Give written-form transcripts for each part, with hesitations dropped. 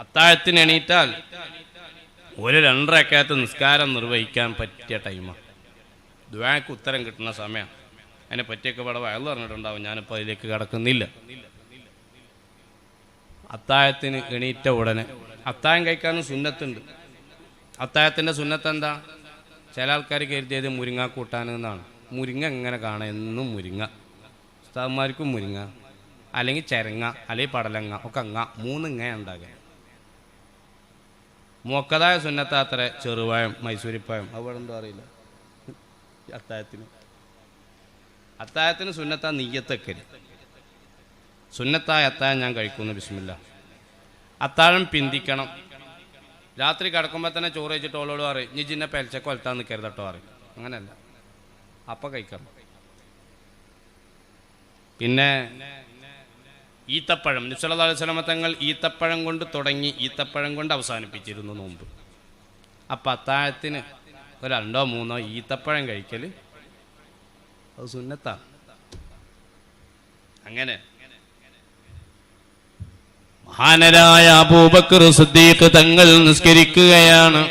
അത്താഴത്തിന് എണീറ്റാൽ ഒരു 2 റക്അത്ത് നിസ്കാരം നിർവഹിക്കാൻ പറ്റിയ ടൈമാണ്. ദുആക്ക് ഉത്തരം കിട്ടുന്ന സമയം. അതിനെ പറ്റിയൊക്കെ ഇവിടെ വയല് പറഞ്ഞിട്ടുണ്ടാവും, ഞാനിപ്പോൾ അതിലേക്ക് കടക്കുന്നില്ല. അത്താഴത്തിന് എണീറ്റ ഉടനെ അത്താഴം കഴിക്കാനും സുന്നത്തുണ്ട്. അത്താഴത്തിൻ്റെ സുന്നത്ത് എന്താ? ചില ആൾക്കാർ കരുതിയത് മുരിങ്ങ കൂട്ടാനെന്നാണ്. മുരിങ്ങ എങ്ങനെ കാണാം? എന്നും മുരിങ്ങ. ഉസ്താദന്മാർക്കും മുരിങ്ങ, അല്ലെങ്കിൽ ചരങ്ങ, അല്ലെങ്കിൽ പടലങ്ങ, ഒക്കെ 3 ഇങ്ങ ഉണ്ടാകുക. മുക്കതായ സുന്നത്താത്ര ചെറുപഴം, മൈസൂരിപ്പഴം, അവിടെ എന്തോ അറിയില്ല. അത്താഴത്തിന് സുന്നത്താ നെയ്യത്തക്കല്. സുന്നത്തായ അത്താഴം ഞാൻ കഴിക്കുന്നു, ബിസ്മില്ല. അത്താഴം പിന്തിക്കണം. രാത്രി കിടക്കുമ്പോൾ തന്നെ ചോറ് വെച്ചിട്ട് ഓളോട് പറയും, ഇനി ജിന്നെ പെലച്ചക്ക് വലത്താൻ നിൽക്കരുത് കേട്ടോ പറയും. അങ്ങനെയല്ല, അപ്പം കഴിക്കണം. പിന്നെ ഈത്തപ്പഴം, നബി സല്ലല്ലാഹു അലൈഹി വസല്ലം തങ്ങൾ ഈത്തപ്പഴം കൊണ്ട് തുടങ്ങി ഈത്തപ്പഴം കൊണ്ട് അവസാനിപ്പിച്ചിരുന്നു നോമ്പ്. അപ്പം അത്താഴത്തിന് ഒരു 2 or 3 ഈത്തപ്പഴം കഴിക്കൽ അത് സുന്നത്താണ്. അങ്ങനെ മഹാനരായ അബൂബക്കർ സിദ്ദീഖ് തങ്ങൾ നിസ്കരിക്കുകയാണ്.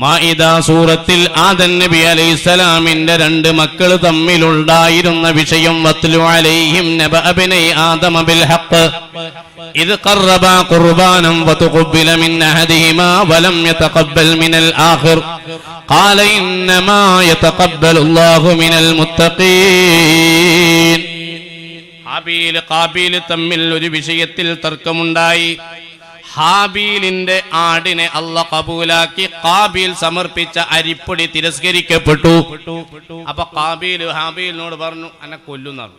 മാഇദ സൂറത്തിൽ ആദം നബി അലൈഹിസ്സലാമിന്റെ 2 മക്കൾ തമ്മിലുണ്ടായിരുന്ന വിഷയം വത്ലു അലൈഹിം നബഅ ഇബ്നൈ ആദമ ബിൽ ഹഖ് ഇദ് ഖറബാ ഖുർബാനൻ വതുഖബ്ബല മിൻ അഹദിഹിമാ വലം യതഖബ്ബൽ മിനൽ ആഖിർ ഖാല ഇന്നമാ യതഖബ്ബലു അല്ലാഹു മിനൽ മുത്തഖീൻ. ഹാബീൽ ഖാബീൽ തമ്മിൽ ഒരു വിഷയത്തിൽ തർക്കമുണ്ടായി. ഹാബീലിന്റെ ആടിനെ അല്ലാഹ് കബൂലാക്കി. ഖാബീൽ സമർപ്പിച്ച അരിപ്പൊടി തിരസ്കരിക്കപ്പെട്ടു. അപ്പൊ ഖാബീൽ ഹാബീലിനോട് പറഞ്ഞു, എന്നെ കൊല്ലുന്നാണ്,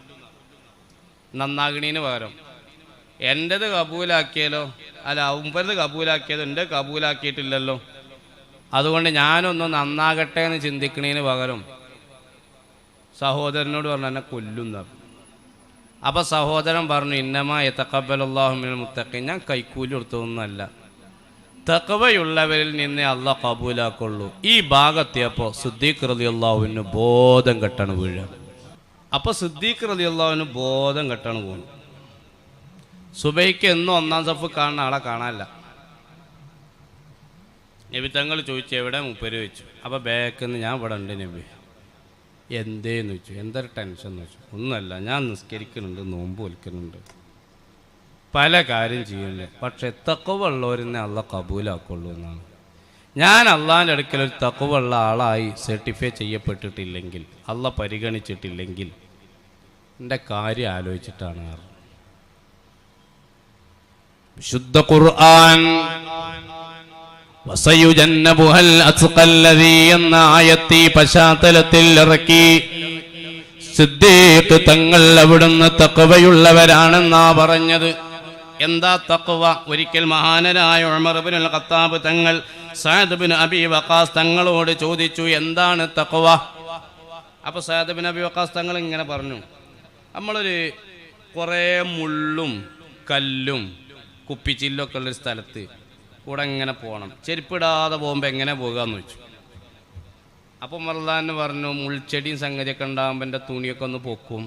നന്നാകണീന് പകരം എന്റേത് കബൂലാക്കിയാലോ, അല്ല ഉമ്പത് കബൂലാക്കിയത് എന്റെ കബൂലാക്കിയിട്ടില്ലല്ലോ, അതുകൊണ്ട് ഞാനൊന്ന് നന്നാകട്ടെ എന്ന് ചിന്തിക്കണേന് പകരം സഹോദരനോട് പറഞ്ഞു എന്നെ കൊല്ലുന്നാണ്. അപ്പൊ സഹോദരൻ പറഞ്ഞു, ഇന്നമാ യതഖബ്ബലുല്ലാഹു മിനൽ മുത്തഖീൻ, ഞാൻ കൈക്കൂലി കൊടുത്തതൊന്നുമല്ല, തഖ്വയുള്ളവരിൽ നിന്നേ അല്ലാഹ് കബൂലാക്കുള്ളൂ. ഈ ഭാഗത്തിയപ്പോൾ സിദ്ദീഖ് റളിയല്ലാഹുവിന് ബോധം കെട്ടാണ് വീഴുക. അപ്പൊ സിദ്ദീഖ് റളിയല്ലാഹുവിന് ബോധം കെട്ടാണ് പോകുന്നു. സുബൈക്ക് എന്നും 1ാം സഫ് കാണുന്ന ആളെ കാണാനില്ല. നബി തങ്ങൾ ചോദിച്ചു, എവിടെ? മൂപ്പര് വെച്ചു. അപ്പൊ ബാക്കിന്ന്, ഞാൻ ഇവിടെ ഉണ്ട് നബി. എന്തേന്ന് വെച്ചു. എന്തൊരു ടെൻഷൻ എന്ന് വെച്ചു. ഒന്നുമല്ല, ഞാൻ നിസ്കരിക്കുന്നുണ്ട്, നോമ്പ് വലിക്കുന്നുണ്ട്, പല കാര്യം ചെയ്യുന്നുണ്ട്, പക്ഷെ തഖ്വയുള്ളവരെന്നെ അല്ലാഹ് കബൂലാക്കുള്ളൂ എന്നാണ്. ഞാൻ അള്ളാഹിൻ്റെ അടുക്കൽ ഒരു തഖ്വയുള്ള ആളായി സർട്ടിഫൈ ചെയ്യപ്പെട്ടിട്ടില്ലെങ്കിൽ, അല്ലാഹ് പരിഗണിച്ചിട്ടില്ലെങ്കിൽ എൻ്റെ കാര്യം ആലോചിച്ചിട്ടാണ്. വിശുദ്ധ ഖുർആൻ വസയുജന്നബുഹൽ അത്ഖല്ലദീ എന്ന ആയത്തി പശ്ചാത്തലത്തിൽ ഇറക്കി. സിദ്ദീഖ് തങ്ങൾ അവിടുന്ന് തഖ്വയുള്ളവരാണെന്നാ പറഞ്ഞത്. എന്താ തഖ്വ? ഒരിക്കൽ മഹാനരായ ഉമർ ഇബ്നുൽ ഖത്താബ് തങ്ങൾ സഅദ് ഇബ്നു അബീ വഖാസ് തങ്ങളോട് ചോദിച്ചു, എന്താണ് തഖ്വ? അപ്പോൾ സഅദ് ഇബ്നു അബീ വഖാസ് തങ്ങൾ ഇങ്ങനെ പറഞ്ഞു, നമ്മളൊരു കുറേ മുള്ളും കല്ലും കുപ്പിച്ചില്ലൊക്കെ ഉള്ളൊരു സ്ഥലത്ത് കൂടെ എങ്ങനെ പോകണം, ചെരുപ്പിടാതെ പോകുമ്പോൾ എങ്ങനെ പോകാമെന്ന് വെച്ചു. അപ്പം മർലാന്ന് പറഞ്ഞു, മുൾച്ചെടിയും സംഗതിയൊക്കെ ഉണ്ടാകുമ്പോൾ എൻ്റെ തുണിയൊക്കെ ഒന്ന് പൊക്കും,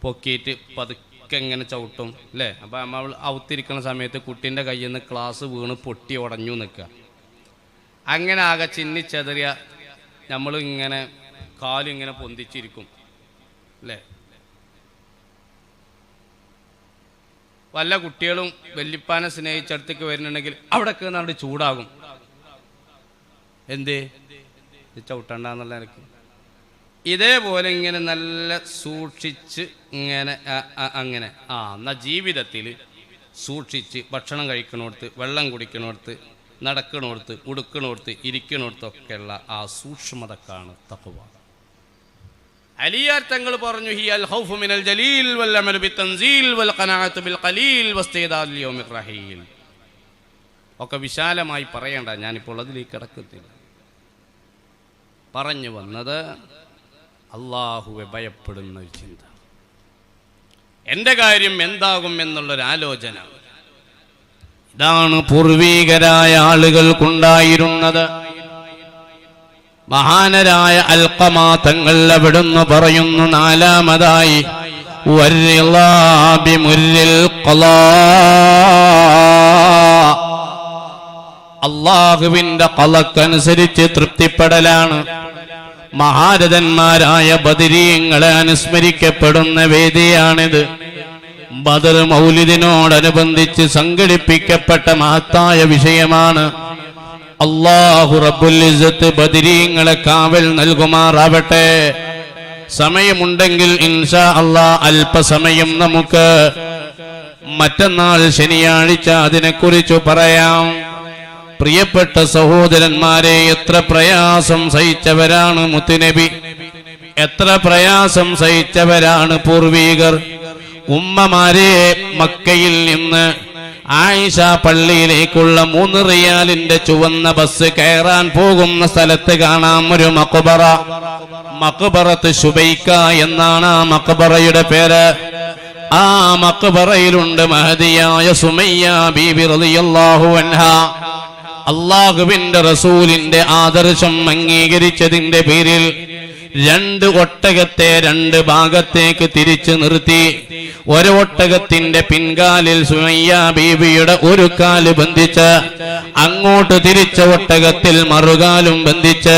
പൊക്കിയിട്ട് പതുക്കെ എങ്ങനെ ചവിട്ടും അല്ലേ. അപ്പം നമ്മൾ ഔത്തിരിക്കുന്ന സമയത്ത് കുട്ടീൻ്റെ കയ്യിൽ നിന്ന് ഗ്ലാസ് വീണ് പൊട്ടി ഉടഞ്ഞു നിൽക്കുക. അങ്ങനെ ആകെ ചിന്നിച്ചെതറിയ നമ്മൾ ഇങ്ങനെ കാലിങ്ങനെ പൊന്തിച്ചിരിക്കും അല്ലേ. വല്ല കുട്ടികളും വല്യപ്പാനെ സ്നേഹിച്ചടുത്തേക്ക് വരുന്നുണ്ടെങ്കിൽ അവിടെയൊക്കെ നാട് ചൂടാകും. എന്തേ ചവിട്ടണ്ടെന്നുള്ള എനിക്ക്. ഇതേപോലെ ഇങ്ങനെ നല്ല സൂക്ഷിച്ച് ഇങ്ങനെ അങ്ങനെ എന്നാൽ ജീവിതത്തിൽ സൂക്ഷിച്ച് ഭക്ഷണം കഴിക്കണോടത്ത്, വെള്ളം കുടിക്കണോടത്ത്, നടക്കണോടത്ത്, ഉടുക്കണോടത്ത്, ഇരിക്കണോടത്തൊക്കെയുള്ള ആ സൂക്ഷ്മതക്കാണ് തഖ്വ. അലിയാർ തങ്ങൾ പറഞ്ഞു, ഹിയൽ ഖൗഫു മിനൽ ജലീൽ വൽ അമലു ബിത്തൻസീൽ വൽ ഖനാഅതു ബിൽ ഖലീൽ വസ്തിദാദ് ലിയൗമിർ റഹീൽ. ഒക്കെ വിശാലമായി പറയണ്ട, ഞാനിപ്പോൾ അതിലേക്ക് കടക്കത്തില്ല. പറഞ്ഞു വന്നത് അല്ലാഹുവെ ഭയപ്പെടുന്ന ഒരു ചിന്ത, എൻ്റെ കാര്യം എന്താകും എന്നുള്ളൊരാലോചന. ഇതാണ് പൂർവീകരായ ആളുകൾക്കുണ്ടായിരുന്നത്. മഹാനരായ അൽഖമാ തങ്ങൾ അവിടുന്ന് പറയുന്നു, 4-മതായി വരില്ലാ ബിമുരിൽ ഖലാ, അള്ളാഹുവിന്റെ ഖളക്കനുസരിച്ച് തൃപ്തിപ്പെടലാണ്. മഹാരഥന്മാരായ ബദരീങ്ങളെ അനുസ്മരിക്കപ്പെടുന്ന വേദിയാണിത്. ബദർ മൗലിദിനോടനുബന്ധിച്ച് സംഘടിപ്പിക്കപ്പെട്ട മഹത്തായ വിഷയമാണ്. അല്ലാഹു റബ്ബുൽ ഇസ്സത്ത് ബദരീങ്ങളെ കാവൽ നൽകുമാറാവട്ടെ. സമയമുണ്ടെങ്കിൽ ഇൻഷാ അല്ലാഹ് അല്പസമയം നമുക്ക് മറ്റന്നാൾ ശനിയാഴ്ച അതിനെക്കുറിച്ച് പറയാം. പ്രിയപ്പെട്ട സഹോദരന്മാരെ, എത്ര പ്രയാസം സഹിച്ചവരാണ് മുത്തുനബി, എത്ര പ്രയാസം സഹിച്ചവരാണ് പൂർവീകർ. ഉമ്മമാരെ, മക്കയിൽ നിന്ന് ആയിഷ പള്ളിയിലേക്കുള്ള 3 റിയാലിന്റെ ചുവന്ന ബസ് കയറാൻ പോകുന്ന സ്ഥലത്ത് കാണാം ഒരു മഖബറ. മഖബറത്ത് ശുബൈക്ക എന്നാണ് ആ മഖബറയുടെ പേര്. ആ മഖബറയിലുണ്ട് മഹദിയായ സുമയ്യ ബീബി റളിയല്ലാഹു അൻഹാ. അല്ലാഹുവിന്റെ റസൂലിന്റെ ആദർശം അംഗീകരിച്ചതിന്റെ പേരിൽ 2 ഒട്ടകത്തെ 2 ഭാഗത്തേക്ക് തിരിച്ചു നിർത്തി. ഒരു ഒട്ടകത്തിന്റെ പിൻകാലിൽ സുമയ്യ ബീവിയുടെ ഒരു കാല് ബന്ധിച്ച്, അങ്ങോട്ട് തിരിച്ച ഒട്ടകത്തിൽ മറുകാലും ബന്ധിച്ച്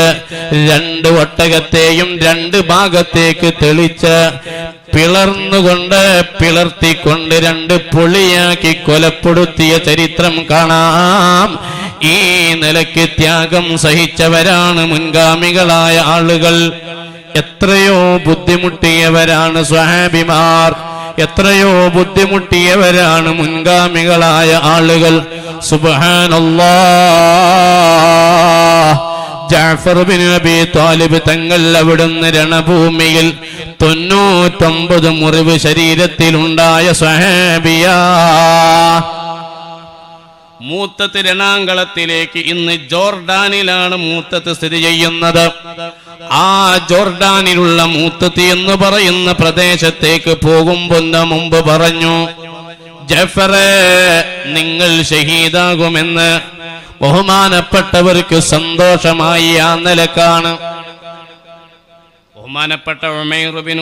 2 ഒട്ടകത്തെയും 2 ഭാഗത്തേക്ക് തെളിച്ച് പിളർത്തിക്കൊണ്ട് 2 പൊളിയാക്കി കൊലപ്പെടുത്തിയ ചരിത്രം കാണാം. ഈ നിലയ്ക്ക് ത്യാഗം സഹിച്ചവരാണ് മുൻഗാമികളായ ആളുകൾ. എത്രയോ ബുദ്ധിമുട്ടിയവരാണ് സ്വഹാബിമാർ, എത്രയോ ബുദ്ധിമുട്ടിയവരാണ് മുൻഗാമികളായ ആളുകൾ. സുബ്ഹാനല്ലാഹ്. ജഅഫർ ബിൻ അബീ ത്വാലിബ് തങ്ങൾ അവിടുന്ന് രണഭൂമിയിൽ 99 മുറിവ് ശരീരത്തിലുണ്ടായ സ്വഹാബിയാ. മൂത്തത്ത് രണാങ്കളത്തിലേക്ക്, ഇന്ന് ജോർഡാനിലാണ് മൂത്തത്ത് സ്ഥിതി ചെയ്യുന്നത്. ആ ജോർഡാനിലുള്ള മൂത്തത്ത് എന്ന് പറയുന്ന പ്രദേശത്തേക്ക് പോകുമ്പോൾ മുമ്പ് പറഞ്ഞു, ജഅഫറേ, നിങ്ങൾ ഷഹീദാകുമെന്ന് ബഹുമാനപ്പെട്ടവർക്ക് സന്തോഷമായി. ആ നിലക്കാണ് ബഹുമാനപ്പെട്ട ഉമൈർ ബിൻ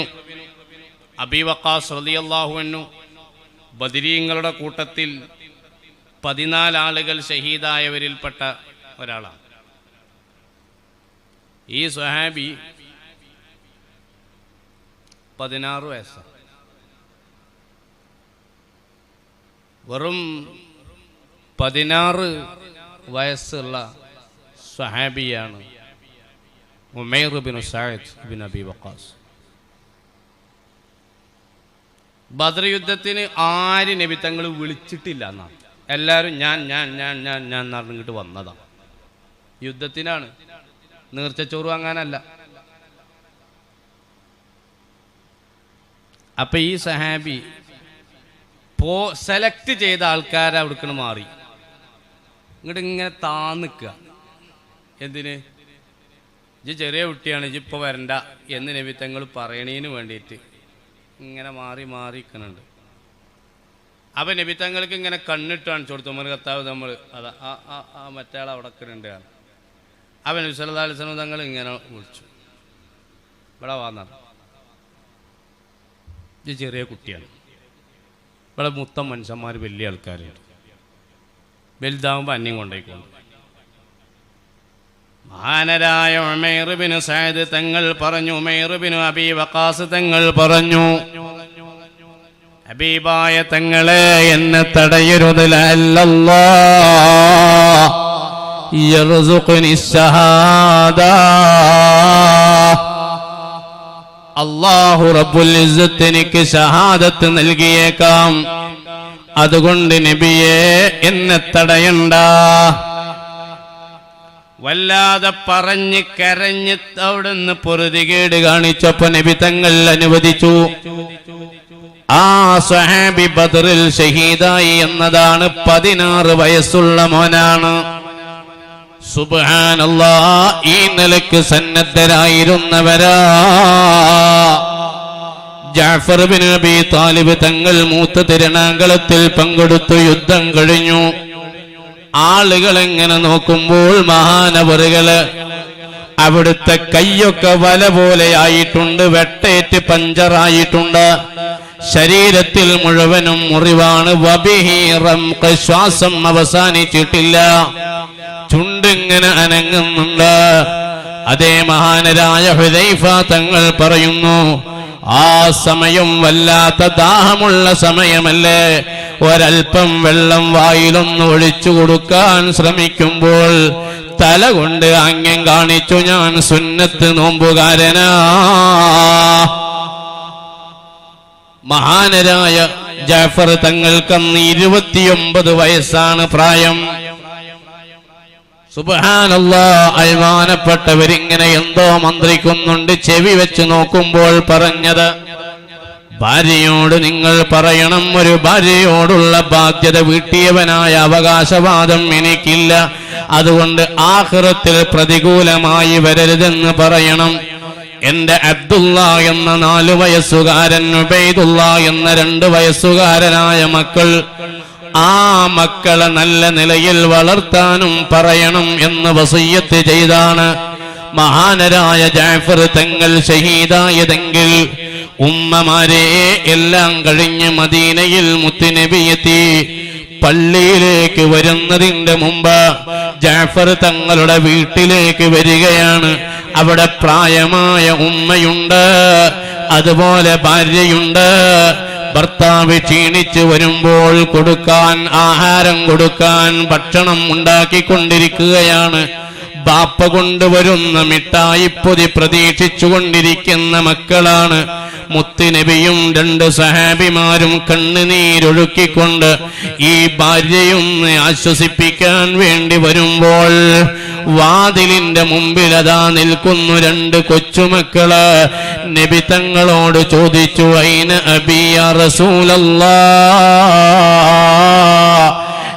അബീ വഖാസ് റളിയല്ലാഹു അൻഹു ബദരീങ്ങളുടെ കൂട്ടത്തിൽ 14 ആളുകൾ ഷഹീദായവരിൽപ്പെട്ട ഒരാളാണ്. ഈ സ്വഹാബി 16 വയസ്സാണ്. വെറും 16 വയസ്സുള്ള സ്വഹാബിയാണ് Umair bin Saad bin Abi Waqqas. Badr യുദ്ധത്തിന് ആര് നബി തങ്ങൾ വിളിച്ചിട്ടില്ല എന്നാണ്. എല്ലാവരും ഞാൻ നടന്നിട്ട് വന്നതാണ്. യുദ്ധത്തിനാണ്, നീർച്ചച്ചോറ് വാങ്ങാനല്ല. അപ്പൊ ഈ സഹാബി സെലക്ട് ചെയ്ത ആൾക്കാരെ അവിടേക്ക് മാറി ഇങ്ങോട്ട് ഇങ്ങനെ താന്നിക്കുക. എന്തിന്? ഇജ്ജ് ചെറിയ കുട്ടിയാണ്, ഇജ്ജ് ഇപ്പോൾ വരണ്ട എന്ന് നബി തങ്ങൾ പറയണതിന് വേണ്ടിയിട്ട് ഇങ്ങനെ മാറിക്കുന്നുണ്ട്. അപ്പൊ നബി തങ്ങൾക്ക് ഇങ്ങനെ കണ്ണിട്ട് കാണിച്ചു കൊടുത്തു. ഉമർ ഖത്താബ് നമ്മൾ അതാ ആ മറ്റയാൾ അവിടെ ഉണ്ട്. അവൻ നബി സല്ലല്ലാഹു അലൈഹി വസല്ലം തങ്ങൾ ഇങ്ങനെ വിളിച്ചു, ഇവിടെ വന്നത് ഇത് ചെറിയ കുട്ടിയാണ്, ഇവിടെ മൊത്തം മനുഷ്യന്മാർ വലിയ ആൾക്കാരുണ്ട്, വലുതാവുമ്പോൾ അന്യം കൊണ്ടേക്കൊണ്ട്. മഹാനരായ ഉമൈർ ബിൻ സഅദ് തങ്ങൾ പറഞ്ഞു, ഉമൈർ ബിൻ അബീ വഖാസ് തങ്ങൾ പറഞ്ഞു, ഹബീബായ തങ്ങളെ, എന്നെ തടയരുത്. ലഅല്ലല്ലാഹ് യർസുഖുനി ശഹാദ. അല്ലാഹു റബ്ബുൽ ഇസ്സത്ത് എനിക്ക് ഷഹാദത്ത് നൽകിയേക്കാം. അതുകൊണ്ട് നബിയെ എന്നെ തടയണ്ട. വല്ലാതെ പറഞ്ഞ് കരഞ്ഞ് അവിടുന്ന് പൊറുതികേട് കാണിച്ചപ്പോ നബി തങ്ങൾ അനുവദിച്ചു. ആ സ്വഹാബി ബദറിൽ ഷഹീദായി എന്നതാണ്. 16 വയസ്സുള്ള മോനാണ്. സുബ്ഹാനല്ലാഹ്. ഈ നിലക്ക് സന്നദ്ധരായിരുന്നവരാ. ജഅഫർ ബിൻ അബീ ത്വാലിബ് തങ്ങൾ മൂത്ത തിരുനാങ്കളത്തിൽ പങ്കെടുത്തു. യുദ്ധം കഴിഞ്ഞു. ആളുകൾ എങ്ങനെ നോക്കുമ്പോൾ മഹാനവറുകള് അവിടുത്തെ കയ്യൊക്കെ വല പോലെ ആയിട്ടുണ്ട്, വെട്ടേറ്റ് പഞ്ചറായിട്ടുണ്ട്, ശരീരത്തിൽ മുഴുവനും മുറിവാണ്. വബിഹി റംഖ്, ശ്വാസം അവസാനിച്ചിട്ടില്ല, ചുണ്ടിങ്ങനെ അനങ്ങുന്നുണ്ട്. അതേ മഹാനരായ ഹുദൈഫ തങ്ങൾ പറയുന്നു, ആ സമയം വല്ലാത്ത ദാഹമുള്ള സമയമല്ലേ. ഒരൽപ്പം വെള്ളം വായിലൊന്ന് ഒഴിച്ചു കൊടുക്കാൻ ശ്രമിക്കുമ്പോൾ തല കൊണ്ട് ആംഗ്യം കാണിച്ചു, ഞാൻ സുന്നത്ത് നോമ്പുകാരനാ. മഹാനരായ ജാഫർ തങ്ങൾക്കന്ന് 29 വയസ്സാണ് പ്രായം. സുബ്ഹാനല്ലാഹ്, അഭിമാനപ്പെട്ടവരിങ്ങനെ എന്തോ മന്ത്രിക്കുന്നുണ്ട്. ചെവി വെച്ച് നോക്കുമ്പോൾ പറഞ്ഞത്, ഭാര്യയോട് നിങ്ങൾ പറയണം, ഒരു ഭാര്യയോടുള്ള ബാധ്യത വീട്ടിയവനായ അവകാശവാദം എനിക്കില്ല, അതുകൊണ്ട് ആഖിറത്തിൽ പ്രതികൂലമായി വരരുതെന്ന് പറയണം. എന്റെ അബ്ദുള്ള എന്ന 4 വയസ്സുകാരൻ, ഉബൈദുള്ള എന്ന 2 വയസ്സുകാരനായ മക്കൾ, ആ മക്കളെ നല്ല നിലയിൽ വളർത്താനും പറയണം എന്ന് വസിയ്യത്ത് ചെയ്താണ് മഹാനരായ ജാഫർ തങ്ങൾ ഷഹീദായതെങ്കിൽ. ഉമ്മമാരെ, എല്ലാം കഴിഞ്ഞ് മദീനയിൽ മുത്തുനബിയെത്തി. പള്ളിയിലേക്ക് വരുന്നതിന്റെ മുമ്പ് ജാഫർ തങ്ങളുടെ വീട്ടിലേക്ക് വരികയാണ്. അവിടെ പ്രായമായ ഉമ്മയുണ്ട്, അതുപോലെ ഭാര്യയുണ്ട്. ഭർത്താവ് ക്ഷീണിച്ചു വരുമ്പോൾ കൊടുക്കാൻ, ആഹാരം കൊടുക്കാൻ ഭക്ഷണം ഉണ്ടാക്കിക്കൊണ്ടിരിക്കുകയാണ്. ബാപ്പ കൊണ്ടുവരുന്ന മിഠായിപ്പൊതി പ്രതീക്ഷിച്ചു കൊണ്ടിരിക്കുന്ന മക്കളാണ്. മുത്തുനബിയും 2 സഹാബിമാരും കണ്ണുനീരൊഴുക്കിക്കൊണ്ട് ഈ ഭാര്യയൊന്ന് ആശ്വസിപ്പിക്കാൻ വേണ്ടി വരുമ്പോൾ വാതിലിന്റെ മുമ്പിൽ അതാ നിൽക്കുന്നു 2 കൊച്ചുമക്കള്. നബി തങ്ങളോട് ചോദിച്ചു, ഐന അബി യാ റസൂലല്ലാഹ്,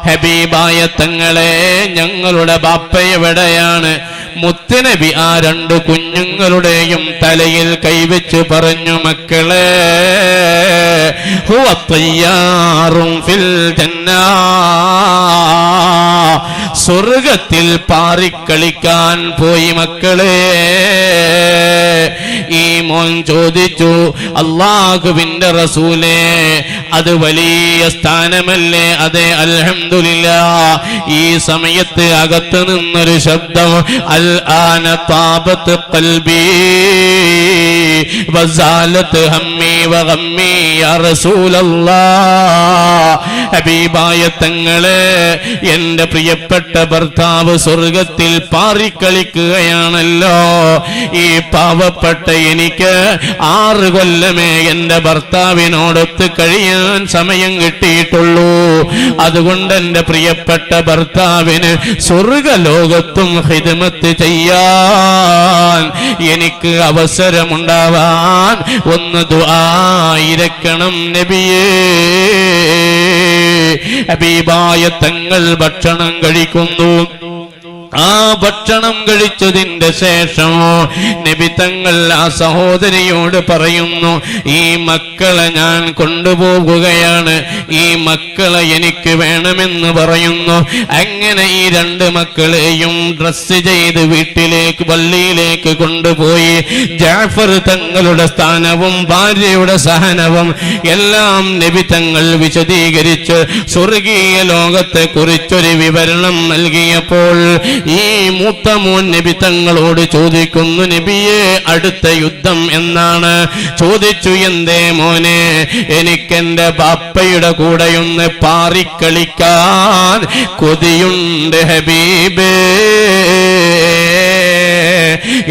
ഹബീബായ തങ്ങളെ, ഞങ്ങളുടെ ബാപ്പ എവിടെയാണ്? മുത്തുനബി ആ 2 കുഞ്ഞുങ്ങളുടെയും തലയിൽ കൈവച്ച് പറഞ്ഞു, മക്കളെ, ഹുവ തയ്യാറും ഫിൽ ജന്നാ, സ്വർഗത്തിൽ പാറിക്കളിക്കാൻ പോയി മക്കളെ. ഈ മോൻ ചോദിച്ചു, അല്ലാഹുവിന്റെ റസൂലേ, അത് വലിയ സ്ഥാനമല്ലേ? അതെ, അൽഹംദുലില്ലാഹ്. ഈ സമയത്ത് അകത്ത് നിന്നൊരു ശബ്ദം, അൽ ആന താബത്ത് ഖൽബി വസാലത്ത് ഹമ്മി വഗമ്മി യാ റസൂലല്ലാഹ്. ഹബീബായ തങ്ങളെ, എന്റെ പ്രിയപ്പെട്ട ഭർത്താവ് സ്വർഗത്തിൽ പാറിക്കളിക്കുകയാണല്ലോ. ഈ പാവപ്പെട്ട എനിക്ക് 6 കൊല്ലമേ എന്റെ ഭർത്താവിനോടൊത്ത് കഴിയാൻ സമയം കിട്ടിയിട്ടുള്ളൂ. അതുകൊണ്ട് എന്റെ പ്രിയപ്പെട്ട ഭർത്താവിന് സ്വർഗലോകത്തും ഖിദ്മത്ത് ചെയ്യാൻ എനിക്ക് അവസരമുണ്ടാവാൻ ഒന്ന് ദുആയിരക്കണം നബിയേ. ഹബീബായ തങ്ങൾ ഭക്ഷണം കഴിക്കുന്നു. ആ ഭക്ഷണം കഴിച്ചതിന്റെ ശേഷം നബി തങ്ങൾ ആ സഹോദരിയോട് പറയുന്നു, ഈ മക്കളെ ഞാൻ കൊണ്ടുപോകുകയാണ്, ഈ മക്കളെ എനിക്ക് വേണമെന്ന് പറയുന്നു. അങ്ങനെ ഈ 2 മക്കളെയും ഡ്രസ് ചെയ്ത് വീട്ടിലേക്ക്, പള്ളിയിലേക്ക് കൊണ്ടുപോയി. ജാഫർ തങ്ങളുടെ സ്ഥാനവും ഭാര്യയുടെ സഹനവും എല്ലാം നബി തങ്ങൾ വിശദീകരിച്ച് സ്വർഗീയ ലോകത്തെ കുറിച്ചൊരു വിവരണം നൽകിയപ്പോൾ ഈ മൂത്ത മോൻ നബി തങ്ങളോട് ചോദിക്കുന്നു, നബിയെ, അടുത്ത യുദ്ധം എന്നാണ്? ചോദിച്ചു, എന്തേ മോനെ? എനിക്കെന്റെ ബാപ്പയുടെ കൂടെയൊന്ന് പാറിക്കളിക്കാൻ കൊതിയുണ്ട് ഹബീബേ.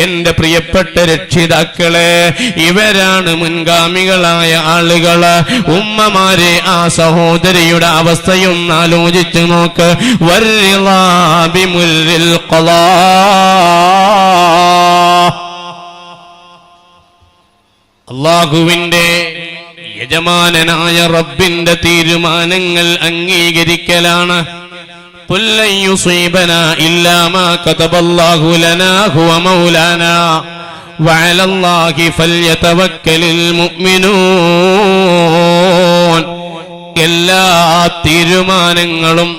എന്റെ പ്രിയപ്പെട്ട രക്ഷിതാക്കളെ, ഇവരാണ് മുൻഗാമികളായ ആളുകള്. ഉമ്മമാരെ, ആ സഹോദരിയുടെ അവസ്ഥയൊന്ന് ആലോചിച്ചു നോക്ക്. വരിൽ ഖളാ, അല്ലാഹുവിന്റെ യജമാനനായ റബ്ബിന്റെ തീരുമാനങ്ങൾ അംഗീകരിക്കലാണ്. ഖുൽ ലൻ യുസീബനാ ഇല്ലാ മാ കതബല്ലാഹു ലനാ ഹുവ മൗലാനാ വഅലല്ലാഹി ഫൽയതവക്കലിൽ മുഅ്മിനൂൻ. എല്ലാ തീരുമാനങ്ങളും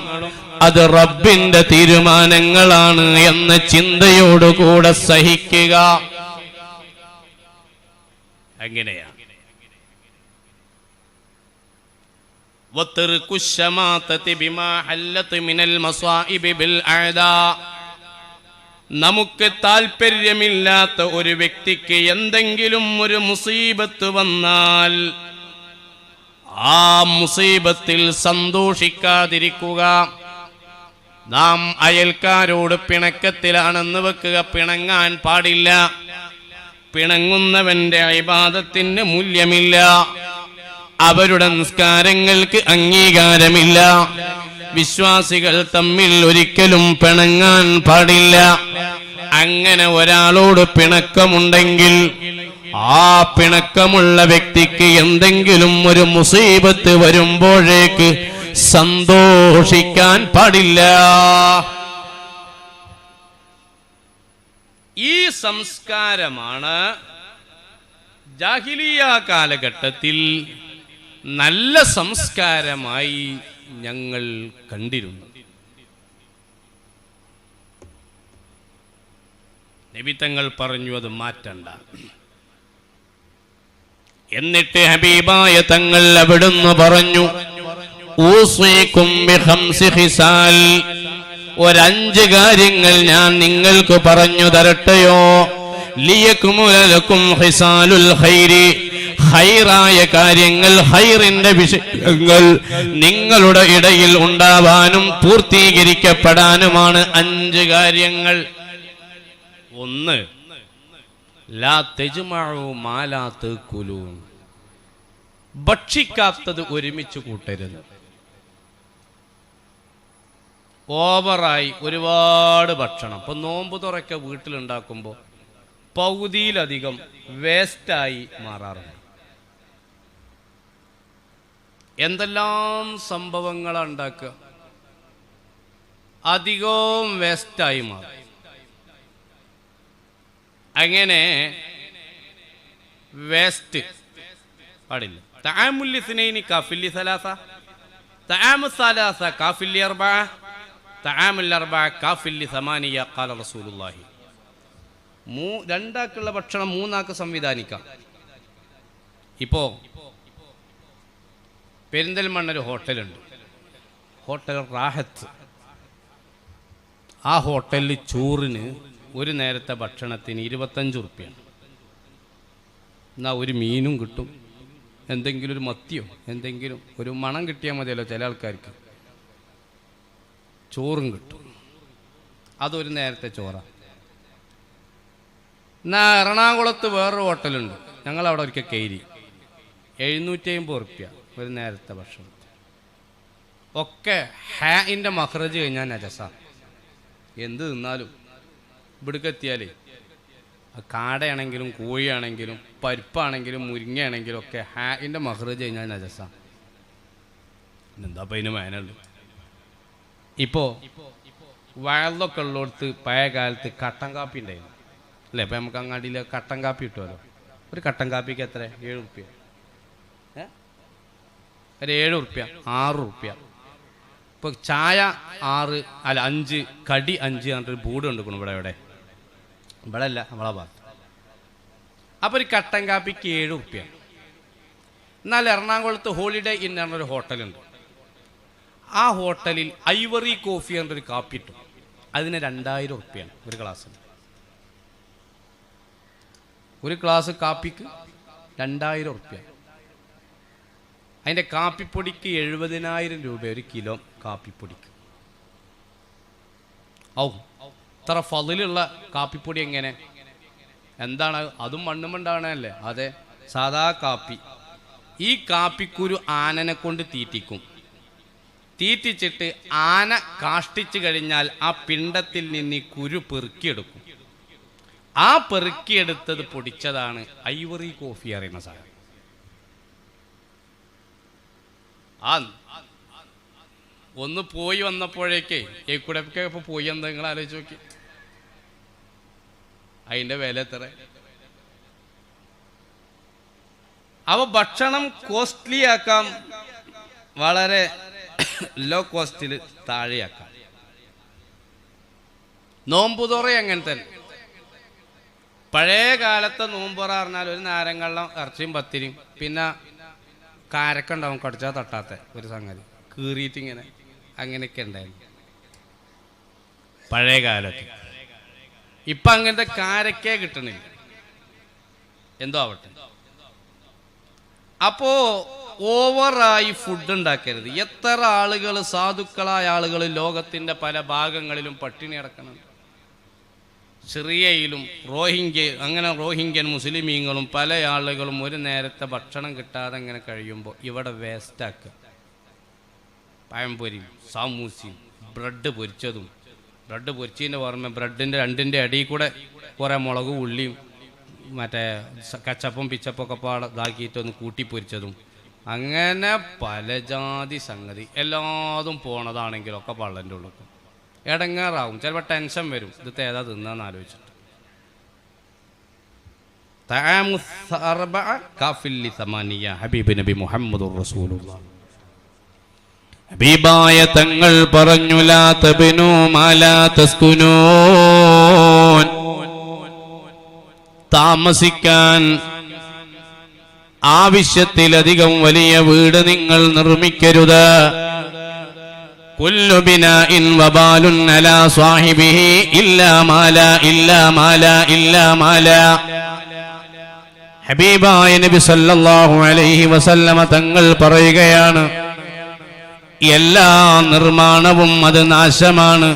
അത് റബ്ബിന്റെ തീരുമാനങ്ങളാണ് എന്ന ചിന്തയോടുകൂടെ സഹിക്കുക. അങ്ങനെയാണ്. وترك الشماتة بما حلت من المصائب بالأعداء. നമുക്ക് താല്പര്യമില്ലാത്ത ഒരു വ്യക്തിക്ക് എന്തെങ്കിലും ഒരു മുസീബത്ത് വന്നാൽ ആ മുസീബത്തിൽ സന്തോഷിക്കാതിരിക്കുക. നാം അയൽക്കാരോട് പിണക്കത്തിലാണെന്ന് വെക്കുക, പിണങ്ങാൻ പാടില്ല. പിണങ്ങുന്നവന്റെ ഇബാദത്തിന് മൂല്യമില്ല, അവരുടെ നിസ്കാരങ്ങൾക്ക് അംഗീകാരമില്ല. വിശ്വാസികൾ തമ്മിൽ ഒരിക്കലും പിണങ്ങാൻ പാടില്ല. അങ്ങനെ ഒരാളോട് പിണക്കമുണ്ടെങ്കിൽ ആ പിണക്കമുള്ള വ്യക്തിക്ക് എന്തെങ്കിലും ഒരു മുസീബത്ത് വരുമ്പോഴേക്ക് സന്തോഷിക്കാൻ പാടില്ല. ഈ സംസ്കാരമാണ് ജാഹിലിയ കാലഘട്ടത്തിൽ നല്ല സംസ്കാരമായി ഞങ്ങൾ കണ്ടിരുന്നു. നബി തങ്ങൾ പറഞ്ഞു അത് മാറ്റണ്ട. എന്നിട്ട് ഹബീബായ തങ്ങൾ അവിടുന്ന് പറഞ്ഞു, ഊസീകും ബിഖംസി ഖിസാൽ, ഒരഞ്ച് കാര്യങ്ങൾ ഞാൻ നിങ്ങൾക്ക് പറഞ്ഞു തരട്ടെയോ? ലിയക്മുല ലക്കും ഖിസാലുൽ ഖൈരി, ഖൈറായ കാര്യങ്ങൾ, ഖൈറിന്റെ വിഷയങ്ങൾ നിങ്ങളുടെ ഇടയിൽ ഉണ്ടാവാനും പൂർത്തീകരിക്കപ്പെടാനുമാണ് അഞ്ച് കാര്യങ്ങൾ. ഒന്ന്, ലാ തജ്മഉ മാ ലാ തഅകുലൂൻ, ഭക്ഷിക്കാത്തത് ഒരുമിച്ച് കൂട്ടരുത്. ഓവറായി ഒരുപാട് ഭക്ഷണം, ഇപ്പൊ നോമ്പ് തുറക്കെ വീട്ടിലുണ്ടാക്കുമ്പോൾ പകുതിയിലധികം വേസ്റ്റായി മാറാറുണ്ട്. എന്തെല്ലാം സംഭവങ്ങളാണ് ഉണ്ടാക്കുക, അധികവും വേസ്റ്റായി മാറും. അങ്ങനെ വേസ്റ്റ് പാടില്ല. തആമുൽ ഇസ്നൈനി കാഫിൽ സലാസ, തആമുൽ സലാസ കാഫിൽ അർബഅ, തആമുൽ അർബഅ കാഫിൽ സമാനിയ ഖാല റസൂലുള്ളാഹി. രണ്ടാക്കുള്ള ഭക്ഷണം മൂന്നാക്ക് സംവിധാനിക്കാം. ഇപ്പോ പെരിന്തൽമണ്ണ ഒരു ഹോട്ടലുണ്ട്, ഹോട്ടൽ റാഹത്ത്. ആ ഹോട്ടലിൽ ചോറിന് ഒരു നേരത്തെ ഭക്ഷണത്തിന് 25 ഉറുപ്പ്യാണ്. എന്നാൽ ഒരു മീനും കിട്ടും, എന്തെങ്കിലും ഒരു മത്തിയോ എന്തെങ്കിലും ഒരു മണം കിട്ടിയാൽ മതിയല്ലോ ചില ആൾക്കാർക്ക്. ചോറും കിട്ടും, അതൊരു നേരത്തെ ചോറാണ്. എന്നാൽ എറണാകുളത്ത് വേറൊരു ഹോട്ടലുണ്ട്, ഞങ്ങളവിടെ ഒരിക്കൽ കയറി, 750 ഉറുപ്പ്യ ഒരു നേരത്തെ ഭക്ഷണം. ഒക്കെ ഹാഇൻ്റെ മഖ്റജ് കഴിഞ്ഞാൽ നജസാ. എന്ത് തിന്നാലും ഇവിടേക്ക് എത്തിയാലേ കാടയാണെങ്കിലും കോഴിയാണെങ്കിലും പരിപ്പാണെങ്കിലും മുരിങ്ങയാണെങ്കിലും ഒക്കെ ഹാഇൻ്റെ മഖ്റജ് കഴിഞ്ഞാൽ നജസാ. എന്താ അപ്പം അതിന് മേനുള്ളൂ. ഇപ്പോൾ വയലൊക്കെ ഉള്ളിടത്ത് പഴയ കാലത്ത് കട്ടൻ കാപ്പി ഉണ്ടായിരുന്നു അല്ലേ? ഇപ്പം നമുക്ക് അങ്ങാടിയിൽ കട്ടൻ കാപ്പി കിട്ടുമല്ലോ. ഒരു കട്ടൻ കാപ്പിക്ക് എത്ര? 7 ഉറുപ്പ്യ. ഒരു 7 ഉറുപ്പ്യ, 6 ഉറുപ്പ്യ. ഇപ്പോൾ ചായ 6 അല്ല 5, കടി 5 പറഞ്ഞിട്ടൊരു ബോർഡ് കൊണ്ടുക്കണം ഇവിടെ അല്ല നമ്മളെ ഭാഗത്ത്. അപ്പോൾ ഒരു കട്ടൻ കാപ്പിക്ക് 7 ഉറുപ്പ്യ. എന്നാൽ എറണാകുളത്ത് ഹോളിഡേ ഇൻ എന്നൊരു ഹോട്ടലുണ്ട്. ആ ഹോട്ടലിൽ ഐവറി കോഫി എന്നൊരു കാപ്പി കിട്ടും, അതിന് 2000 ഉറുപ്പ്യാണ് ഒരു ഗ്ലാസ്സിന്. ഒരു ഗ്ലാസ് കാപ്പിക്ക് 2000 ഉറുപ്പ്യ. അതിൻ്റെ കാപ്പിപ്പൊടിക്ക് 70,000 രൂപ ഒരു കിലോ കാപ്പിപ്പൊടിക്ക്. ഇത്ര ഫളിലുള്ള കാപ്പിപ്പൊടി എങ്ങനെ? എന്താണ്? അതും മണ്ണുമുണ്ടാകണല്ലേ? അതെ, സാധാ കാപ്പി. ഈ കാപ്പിക്കുരു ആനനെ കൊണ്ട് തീറ്റിക്കും. തീറ്റിച്ചിട്ട് ആന കാഷ്ടിച്ചു കഴിഞ്ഞാൽ ആ പിണ്ടത്തിൽ നിന്ന് ഈ കുരു പെറുക്കിയെടുക്കും. ആ പെറുക്കിയെടുത്തത് പൊടിച്ചതാണ് ഐവറി കോഫി അറിയുന്ന സാധനം. ഒന്ന് പോയി വന്നപ്പോഴേക്കേ ഈ കൂടെയൊക്കെ ഇപ്പോൾ പോയി എന്താ നിങ്ങൾ ആലോചിച്ച് നോക്കി, അതിൻ്റെ വില എത്ര? അവ ഭക്ഷണം കോസ്റ്റ്ലി ആക്കാം, വളരെ ലോ കോസ്റ്റിൽ താഴെയാക്കാം. നോമ്പുതുറ അങ്ങനെ തന്നെ. പഴയ കാലത്തെ നോമ്പുറ പറഞ്ഞാൽ ഒരു നാരങ്ങള്ളം ഇറച്ചിയും പത്തിരിയും പിന്നെ കാരക്ക ഉണ്ടാവും, കടിച്ചാൽ തട്ടാത്ത ഒരു സംഗതി, കീറിയിട്ടിങ്ങനെ അങ്ങനെയൊക്കെ ഉണ്ടായിരുന്നു പഴയ കാലത്ത്. ഇപ്പം അങ്ങനത്തെ കാരക്കേ കിട്ടണില്ല, എന്തോ ആവട്ടെ. അപ്പോ ഓവറായി ഫുഡ് ഉണ്ടാക്കരുത്. എത്ര ആളുകൾ, സാധുക്കളായ ആളുകൾ ലോകത്തിൻ്റെ പല ഭാഗങ്ങളിലും പട്ടിണി കിടക്കണം. സിറിയയിലും റോഹിംഗ്യൻ മുസ്ലിമീങ്ങളും പല ആളുകളും ഒരു നേരത്തെ ഭക്ഷണം കിട്ടാതെ ഇങ്ങനെ കഴിയുമ്പോൾ ഇവിടെ വേസ്റ്റാക്കുക. പഴംപൊരിയും സാമൂസിയും ബ്രെഡ് പൊരിച്ചതും, ബ്രെഡ് പൊരിച്ചതിൻ്റെ പുറമെ ബ്രെഡിൻ്റെ രണ്ടിൻ്റെ അടിയിൽ കൂടെ കുറേ മുളകും ഉള്ളിയും മറ്റേ കച്ചപ്പും പിച്ചപ്പൊക്കെ ഇതാക്കിയിട്ടൊന്ന് കൂട്ടിപ്പൊരിച്ചതും, അങ്ങനെ പല ജാതി സംഗതി എല്ലാതും പോണതാണെങ്കിലൊക്കെ പള്ളൻ്റെ ഉള്ളിൽ ഇടങ്ങാറാവും. ചിലപ്പോൾ ടെൻഷൻ വരും, ഇത് ഏതാ തിന്നാന്ന് ആലോചിച്ചിട്ട്. ഹബീബ് നബി മുഹമ്മദുർ റസൂലുള്ളാഹി. ഹബീബായ തങ്ങൾ പറഞ്ഞു, ലാ തബ്നു മാ ലാ തസ്കുനൂൻ, താമസിക്കാൻ ആവശ്യത്തിലധികം വലിയ വീട് നിങ്ങൾ നിർമ്മിക്കരുത്. കുല്ലു ബിനാഇൻ വബാലുൻ അലാ സ്വാഹിബിഹി ഇല്ലാ മാല. ഹബീബായ നബി സല്ലല്ലാഹു അലൈഹി വസല്ലമ തങ്ങൾ പറയുകയാണ്, എല്ലാ നിർമ്മാണവും അത് നാശമാണ്,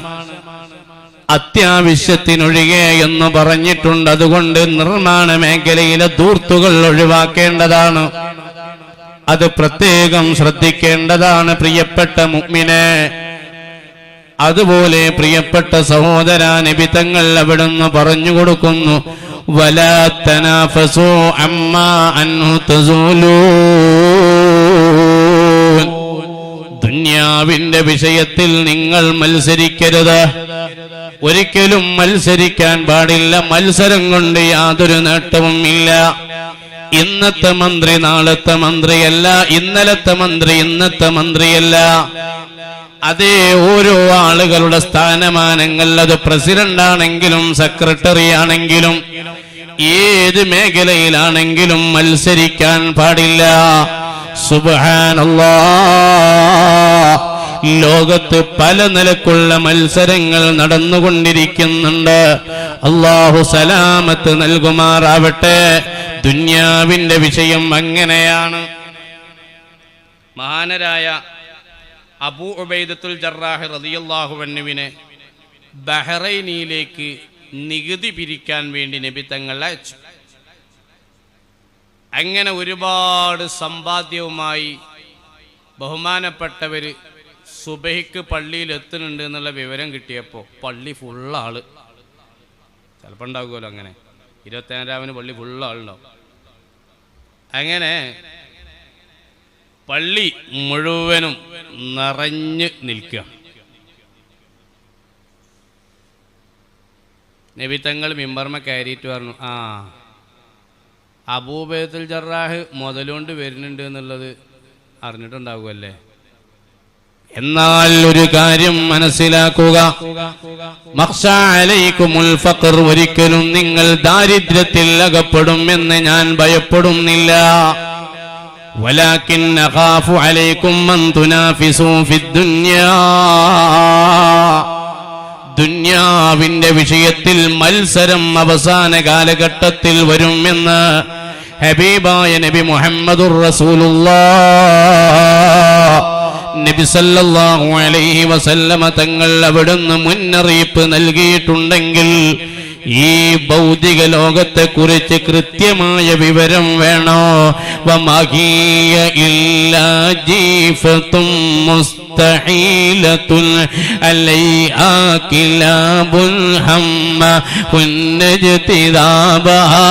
അത്യാവശ്യത്തിനൊഴികെ എന്ന് പറഞ്ഞിട്ടുണ്ട്. അതുകൊണ്ട് നിർമ്മാണ മേഖലയിലെ ധൂർത്തുകൾ ഒഴിവാക്കേണ്ടതാണ്, അത് പ്രത്യേകം ശ്രദ്ധിക്കേണ്ടതാണ് പ്രിയപ്പെട്ട മുഅ്മിനേ. അതുപോലെ പ്രിയപ്പെട്ട സഹോദര, നബി തങ്ങൾ അവിടുന്ന് പറഞ്ഞു കൊടുക്കുന്നു, വലാ തനാഫസൂ അമ്മാ അൻഹു തസൂലൂൻ, ദുനിയാവിന്റെ വിഷയത്തിൽ നിങ്ങൾ മത്സരിക്കരുത്, ഒരിക്കലും മത്സരിക്കാൻ പാടില്ല. മത്സരം കൊണ്ട് യാതൊരു നേട്ടവും ഇല്ല. ഇന്നത്തെ മന്ത്രി നാളത്തെ മന്ത്രിയല്ല, ഇന്നലത്തെ മന്ത്രി ഇന്നത്തെ മന്ത്രിയല്ല. അതേ ഓരോ ആളുകളുടെ സ്ഥാനമാനങ്ങൾ, അത് പ്രസിഡന്റ് ആണെങ്കിലും സെക്രട്ടറി ആണെങ്കിലും ഏത് മേഖലയിലാണെങ്കിലും മത്സരിക്കാൻ പാടില്ല. സുബ്ഹാനല്ലാഹ്, ലോകത്ത് പല നിലക്കുള്ള മത്സരങ്ങൾ നടന്നുകൊണ്ടിരിക്കുന്നുണ്ട്. അല്ലാഹു സലാമത്ത് നൽകുമാറാവട്ടെ. ദുനിയാവിന്റെ വിഷയം അങ്ങനെയാണ്. മഹാനരായ അബൂ ഉബൈദത്തുൽ ജറാഹ് റളിയല്ലാഹു അൻഹുവിനെ ബഹ്റൈനിലേക്ക് നികുതി പിരിക്കാൻ വേണ്ടി നബി തങ്ങൾ അയച്ചു. അങ്ങനെ ഒരുപാട് സമ്പാദ്യവുമായി ബഹുമാനപ്പെട്ടവർ സുബഹിക്ക് പള്ളിയിൽ എത്തുന്നുണ്ട് എന്നുള്ള വിവരം കിട്ടിയപ്പോൾ പള്ളി ഫുള്ളാള്, ചിലപ്പോൾ ഉണ്ടാകുമല്ലോ അങ്ങനെ, 27 പള്ളി ഫുള്ളാളുണ്ടാവും. അങ്ങനെ പള്ളി മുഴുവനും നിറഞ്ഞ് നിൽക്കുക. നബി തങ്ങൾ മിമ്പർമ കയറിയിട്ട് പറഞ്ഞു, അബൂ ഉബൈദത്തുൽ ജറാഹ് മുതലുകൊണ്ട് വരുന്നുണ്ട് എന്നുള്ളത് അറിഞ്ഞിട്ടുണ്ടാകുമല്ലേ. എന്നാൽ ഒരു കാര്യം മനസ്സിലാക്കുക, മഖ്ശാ അലൈക്കുമുൽ ഫഖർ, ഒരിക്കലും നിങ്ങൾ ദാരിദ്ര്യത്തിൽ അകപ്പെടും എന്ന് ഞാൻ ഭയപ്പെടുന്നില്ല. വലാകിൻ അഖാഫു അലൈക്കും മൻ തുനാഫിസു ഫിദ്ദുനിയാ, ദുനിയാവിന്റെ വിഷയത്തിൽ മത്സരം അവസാന കാലഘട്ടത്തിൽ വരുമെന്ന് ഹബീബായ നബി മുഹമ്മദുർ റസൂലുള്ളാഹ് നബി സല്ലല്ലാഹു അലൈഹി വസല്ലമ തങ്ങൾ അവിടുന്ന് മുന്നറിയിപ്പ് നൽകിയിട്ടുണ്ടെങ്കിൽ ഈ ഭൗതിക ലോകത്തെ കുറിച്ച് കൃത്യമായ വിവരം വേണോ. വമഹിയ ഇല്ലാ ജീഫത്തും മുസ്തഹീലത്തുൻ അലൈഹാ കിലാബുൽ ഹമ്മ ഉന്നജ്തിദാബഹാ,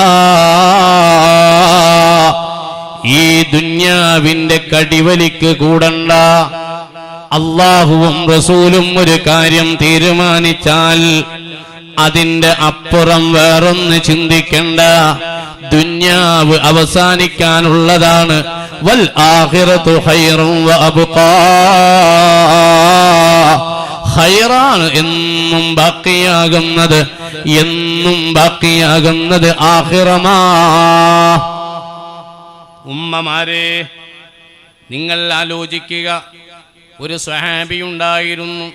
ഈ ദുന്യാവിന്റെ കടിവലിക്ക് കൂടണ്ട. അല്ലാഹുവും റസൂലും ഒരു കാര്യം തീരുമാനിച്ചാൽ അതിന്റെ അപ്പുറം വേറൊന്ന് ചിന്തിക്കണ്ട. ദുന്യാവ് അവസാനിക്കാനുള്ളതാണ്. വൽ ആഖിറതു ഖൈറുൻ വ അബ്ഖാ, ഖൈറാണ് എന്നും ബാക്കിയാകുന്നത്, എന്നും ബാക്കിയാകുന്നത് ആഖിറമാ. ഉമ്മമാരെ, നിങ്ങൾ ആലോചിക്കുക, ഒരു സ്വഹാബി ഉണ്ടായിരുന്നു,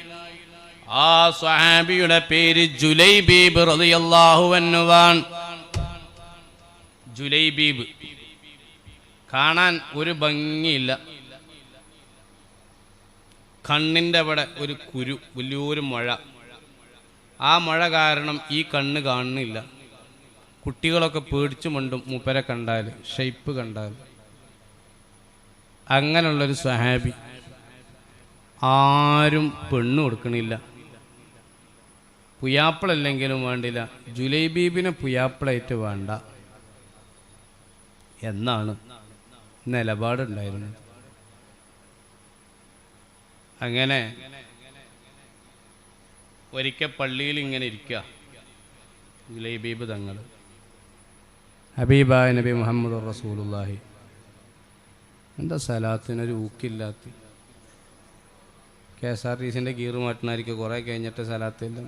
ആ സ്വഹാബിയുടെ പേര് ജുലൈബീബ് റളിയല്ലാഹു അൻഹുവാൻ. ജുലൈബീബ് കാണാൻ ഒരു ഭംഗിയില്ല, കണ്ണിൻ്റെ അവിടെ ഒരു കുരു, വലിയൊരു മുഴ. ആ മുഴ കാരണം ഈ കണ്ണ് കാണുന്നില്ല. കുട്ടികളൊക്കെ പേടിച്ചു മണ്ടും മൂപ്പരെ കണ്ടാൽ, ഷെയ്പ്പ് കണ്ടാൽ. അങ്ങനെയുള്ളൊരു സ്വഹാബി, ആരും പെണ്ണ് കൊടുക്കണില്ല. പുയാപ്പിളല്ലെങ്കിലും വേണ്ടില്ല, ജുലൈബീബിനെ പുയാപ്പിളായിട്ട് വേണ്ട എന്നാണ് നിലപാടുണ്ടായിരുന്നത്. അങ്ങനെ ഒരിക്കൽ പള്ളിയിൽ ഇങ്ങനെ ഇരിക്കുക ജുലൈബീബ് തങ്ങൾ. ഹബീബായ നബി മുഹമ്മദ് റസൂലുള്ളാഹി, എന്താ സലാത്തിനൊരു ഊക്കില്ലാത്ത? KSRTCൻ്റെ ഗീറ് മാറ്റുന്നതായിരിക്കും, കുറേ കഴിഞ്ഞിട്ട് സലാത്തില്ല.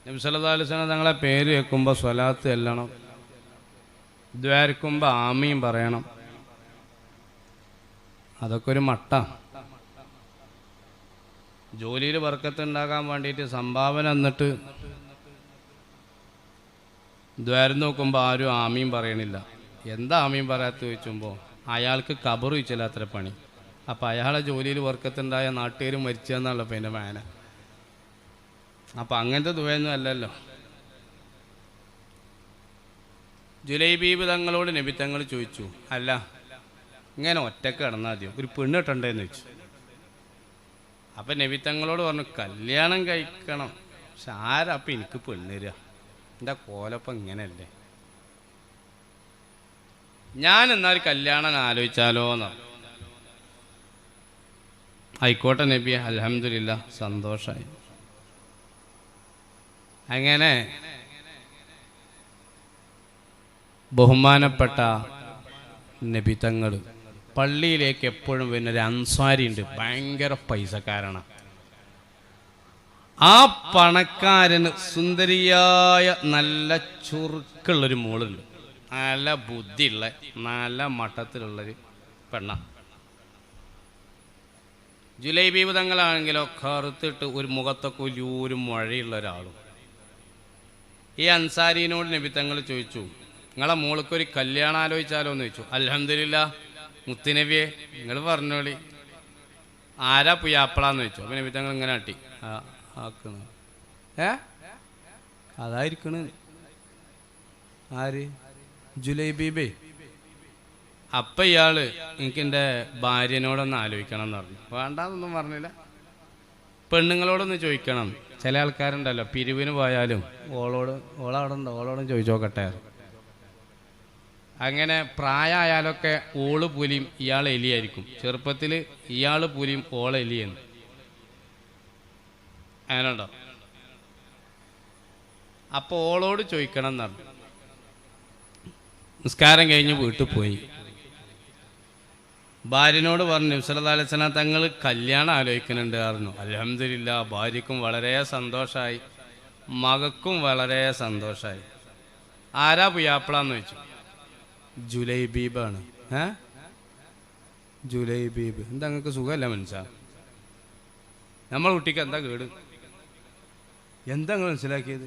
നബി സല്ലല്ലാഹു അലൈഹി വസല്ലം തങ്ങളെ പേര് കേൾക്കുമ്പോൾ സ്വലാത്ത് ചെല്ലണം, ദ്വാരിക്കുമ്പോൾ ആമീൻ പറയണം. അതൊക്കെ ഒരു മട്ട. ജോലിയിൽ ബർക്കത്തുണ്ടാക്കാൻ വേണ്ടിയിട്ട് സംഭാവന എന്നിട്ട് ദ്വാരം നോക്കുമ്പോൾ ആരും ആമീൻ പറയണില്ല. എന്താ ആമീൻ പറയാത്ത ചോദിച്ചുമ്പോൾ അയാൾക്ക് ഖബർ വെച്ചില്ലാത്ര പണി. അപ്പം അയാളെ ജോലിയിൽ ബർക്കത്തുണ്ടായ നാട്ടുകാർ മരിച്ചെന്നുള്ള പിന്നെ വേന. അപ്പം അങ്ങനത്തെ ദുവയൊന്നും അല്ലല്ലോ. ജുലൈബീബ് തങ്ങളോട് നബി തങ്ങൾ ചോദിച്ചു, അല്ല ഇങ്ങനെ ഒറ്റക്ക് കിടന്നാൽ മതിയോ, ഒരു പെണ്ണ് കിട്ടണ്ടേന്ന് ചോദിച്ചു. അപ്പം നബി തങ്ങളോട് പറഞ്ഞു, കല്യാണം കഴിക്കണം, പക്ഷെ ആരാ അപ്പം എനിക്ക് പെണ്ണ് തരിക? എൻ്റെ കോലപ്പം ഇങ്ങനെയല്ലേ, ഞാൻ എന്നാൽ കല്യാണം ആലോചിച്ചാലോ എന്നാണ്. ആയിക്കോട്ടെ നബിയെ, അൽഹംദുലില്ലാ, സന്തോഷമായി. അങ്ങനെ ബഹുമാനപ്പെട്ട നബി തങ്ങൾ പള്ളിയിലേക്ക് എപ്പോഴും വരുന്ന ഒരു അൻസാരി ഉണ്ട്, ഭയങ്കര പൈസക്കാരാണ്. ആ പണക്കാരന് സുന്ദരിയായ നല്ല ചുറുക്കുള്ളൊരു മോളുണ്ട്, നല്ല ബുദ്ധിയുള്ള നല്ല മട്ടത്തിലുള്ളൊരു പെണ്ണ. ജുലൈബീബ് തങ്ങളാണെങ്കിലോ കറുത്തിട്ട് ഒരു മുഖത്തൊക്കെ വലിയൊരു മുഴയുള്ള ഒരാളും. ഈ അൻസാരിനോട് നബി തങ്ങൾ ചോദിച്ചു, നിങ്ങളെ മോൾക്കൊരു കല്യാണം ആലോചിച്ചാലോ എന്ന് ചോദിച്ചു. അൽഹംദുലില്ലാ മുത്തുനബിയെ, നിങ്ങൾ പറഞ്ഞോളി, ആരാ പുയ്യാപ്പളാന്ന് ചോദിച്ചു. അപ്പം നബി തങ്ങൾ ഇങ്ങനെ ആട്ടി ആക്കണ, അതായിരിക്കണ് ആര്? ജുലൈബീബേ. അപ്പം ഇയാൾ എനിക്ക് എൻ്റെ ഭാര്യനോടൊന്ന് ആലോചിക്കണം എന്ന് പറഞ്ഞു. വേണ്ടാന്നൊന്നും പറഞ്ഞില്ല, പെണ്ണുങ്ങളോടൊന്ന് ചോദിക്കണം. ചില ആൾക്കാരുണ്ടല്ലോ പിരിവിന് പോയാലും ഓളവിടെ ഉണ്ടോ, ഓളോടും ചോദിച്ചു നോക്കട്ടെ. അങ്ങനെ പ്രായമായാലൊക്കെ ഓള് പുലിയും ഇയാൾ എലിയായിരിക്കും. ചെറുപ്പത്തിൽ ഇയാൾ പുലിയും ഓള് എലിയെന്ന്. അങ്ങനെ ഉണ്ടോ? അപ്പോൾ ഓളോട് ചോദിക്കണം എന്നാണ്. നിസ്കാരം കഴിഞ്ഞ് വീട്ടിൽ പോയി ഭാര്യനോട് പറഞ്ഞു, നബി സല്ലല്ലാഹു അലൈഹി വസല്ലം തങ്ങൾ കല്യാണം ആലോചിക്കുന്നുണ്ട് പറഞ്ഞു. അൽഹംദുലില്ലാ, ഭാര്യക്കും വളരെ സന്തോഷമായി, മകൾക്കും വളരെ സന്തോഷമായി. ആരാ പുയ്യാപ്പിളാന്ന് ചോദിച്ചു. ജുലൈബീബാണ്. ജുലൈബീബ്. എന്താ നിങ്ങൾക്ക് സുഖമല്ല മനസ്സാ? നമ്മളെ കുട്ടിക്ക് എന്താ കേട്? എന്താ നിങ്ങൾ മനസ്സിലാക്കിയത്?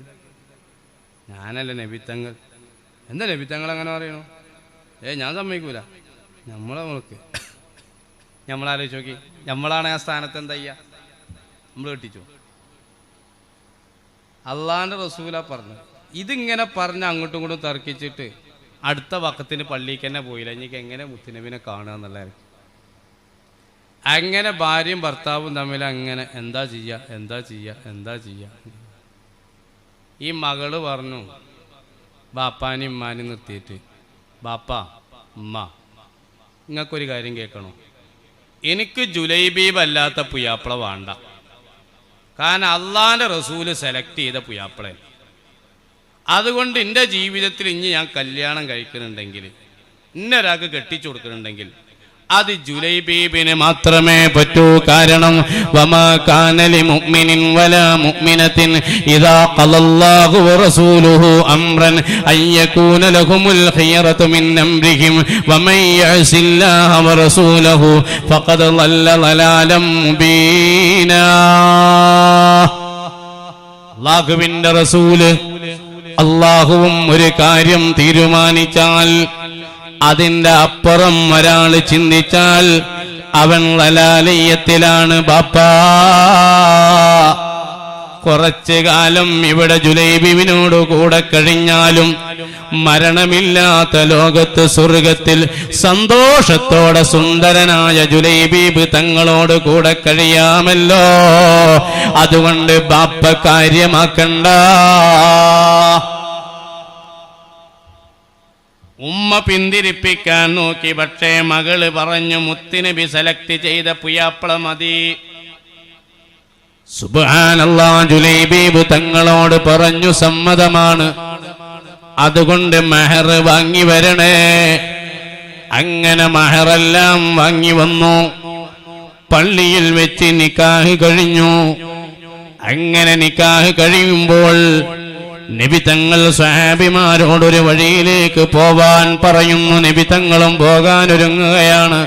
ഞാനല്ല നബിത്തങ്ങൾ. എന്താ നബിത്തങ്ങൾ അങ്ങനെ പറയണു? ഞാൻ സമ്മതിക്കൂല. നമ്മളെ മോൾക്ക് നമ്മളാലോചിച്ച് നോക്കി, നമ്മളാണ് ആ സ്ഥാനത്ത് എന്താ ചെയ്യുക? നമ്മൾ കെട്ടിച്ചു. അള്ളാന്റെ റസൂല പറഞ്ഞു. ഇതിങ്ങനെ പറഞ്ഞ് അങ്ങോട്ടും ഇങ്ങോട്ടും തർക്കിച്ചിട്ട് അടുത്ത വക്കത്തിന് പള്ളിക്ക് തന്നെ പോയില്ല. എനിക്ക് എങ്ങനെ മുത്തുനബിനെ കാണുക എന്നുള്ളതായിരുന്നു. അങ്ങനെ ഭാര്യയും ഭർത്താവും തമ്മിൽ അങ്ങനെ എന്താ ചെയ്യുക. ഈ മകള് പറഞ്ഞു ബാപ്പാനും ഉമ്മാനും നിർത്തിയിട്ട്, ബാപ്പ ഉമ്മ, നിങ്ങൾക്കൊരു കാര്യം കേൾക്കണോ? എനിക്ക് ജുലൈബീബ് അല്ലാത്ത പുയ്യാപ്പിള വേണ്ട. കാരണം അള്ളാന്റെ റസൂല് സെലക്ട് ചെയ്ത പുയ്യാപ്പിള. അതുകൊണ്ട് എൻ്റെ ജീവിതത്തിൽ ഇനി ഞാൻ കല്യാണം കഴിക്കുന്നുണ്ടെങ്കിൽ, ഇന്നൊരാൾക്ക് കെട്ടിച്ചു കൊടുക്കുന്നുണ്ടെങ്കിൽ അത് ജുലൈബീബിന് മാത്രമേ പറ്റൂ. കാരണം വമാ കാന ലിമുഅ്മിനിൻ വലാ മുഅ്മിനത്തിൻ ഇദാ ഖലല്ലാഹു വറസൂലുഹു അംറൻ അയ്യകൂന ലഹുമുൽ ഖിയറതു മിൻ അംരിഹിം വമൻ യഅസില്ലാഹ വറസൂലഹു ഫഖദ് ളല്ല ളലാലം മുബീനാ. അള്ളാഹുവിന്റെ റസൂല് അള്ളാഹുവും ഒരു കാര്യം തീരുമാനിച്ചാൽ അതിന്റെ അപ്പുറം ഒരാൾ ചിന്തിച്ചാൽ അവൻ ലലാലയത്തിലാണ് ബാപ്പാ. കുറച്ചു കാലം ഇവിടെ ജുലൈബിബിനോട് കൂടെ കഴിഞ്ഞാലും മരണമില്ലാത്ത ലോകത്ത് സ്വർഗത്തിൽ സന്തോഷത്തോടെ സുന്ദരനായ ജുലൈബീബ് തങ്ങളോട് കൂടെ കഴിയാമല്ലോ. അതുകൊണ്ട് ബാപ്പ കാര്യമാക്കണ്ട. ഉമ്മ പിന്തിരിപ്പിക്കാൻ നോക്കി. പക്ഷേ മകള് പറഞ്ഞു, മുത്തുനബി സെലക്ട് ചെയ്ത പുയ്യാപ്പള മതി. സുബ്ഹാനല്ലാഹ്, ജുലൈബീബ് തങ്ങളോട് പറഞ്ഞു സമ്മതമാണ്, അതുകൊണ്ട് മെഹർ വാങ്ങി വരണേ. അങ്ങനെ മെഹറെല്ലാം വാങ്ങി വന്നു. പള്ളിയിൽ വെച്ച് നിക്കാഹ് കഴിഞ്ഞു. അങ്ങനെ നിക്കാഹ് കഴിയുമ്പോൾ നബി തങ്ങൾ സ്വഹാബിമാരോടൊരു വഴിയിലേക്ക് പോവാൻ പറയുന്നു. നബി തങ്ങളും പോകാൻ ഒരുങ്ങുകയാണ്.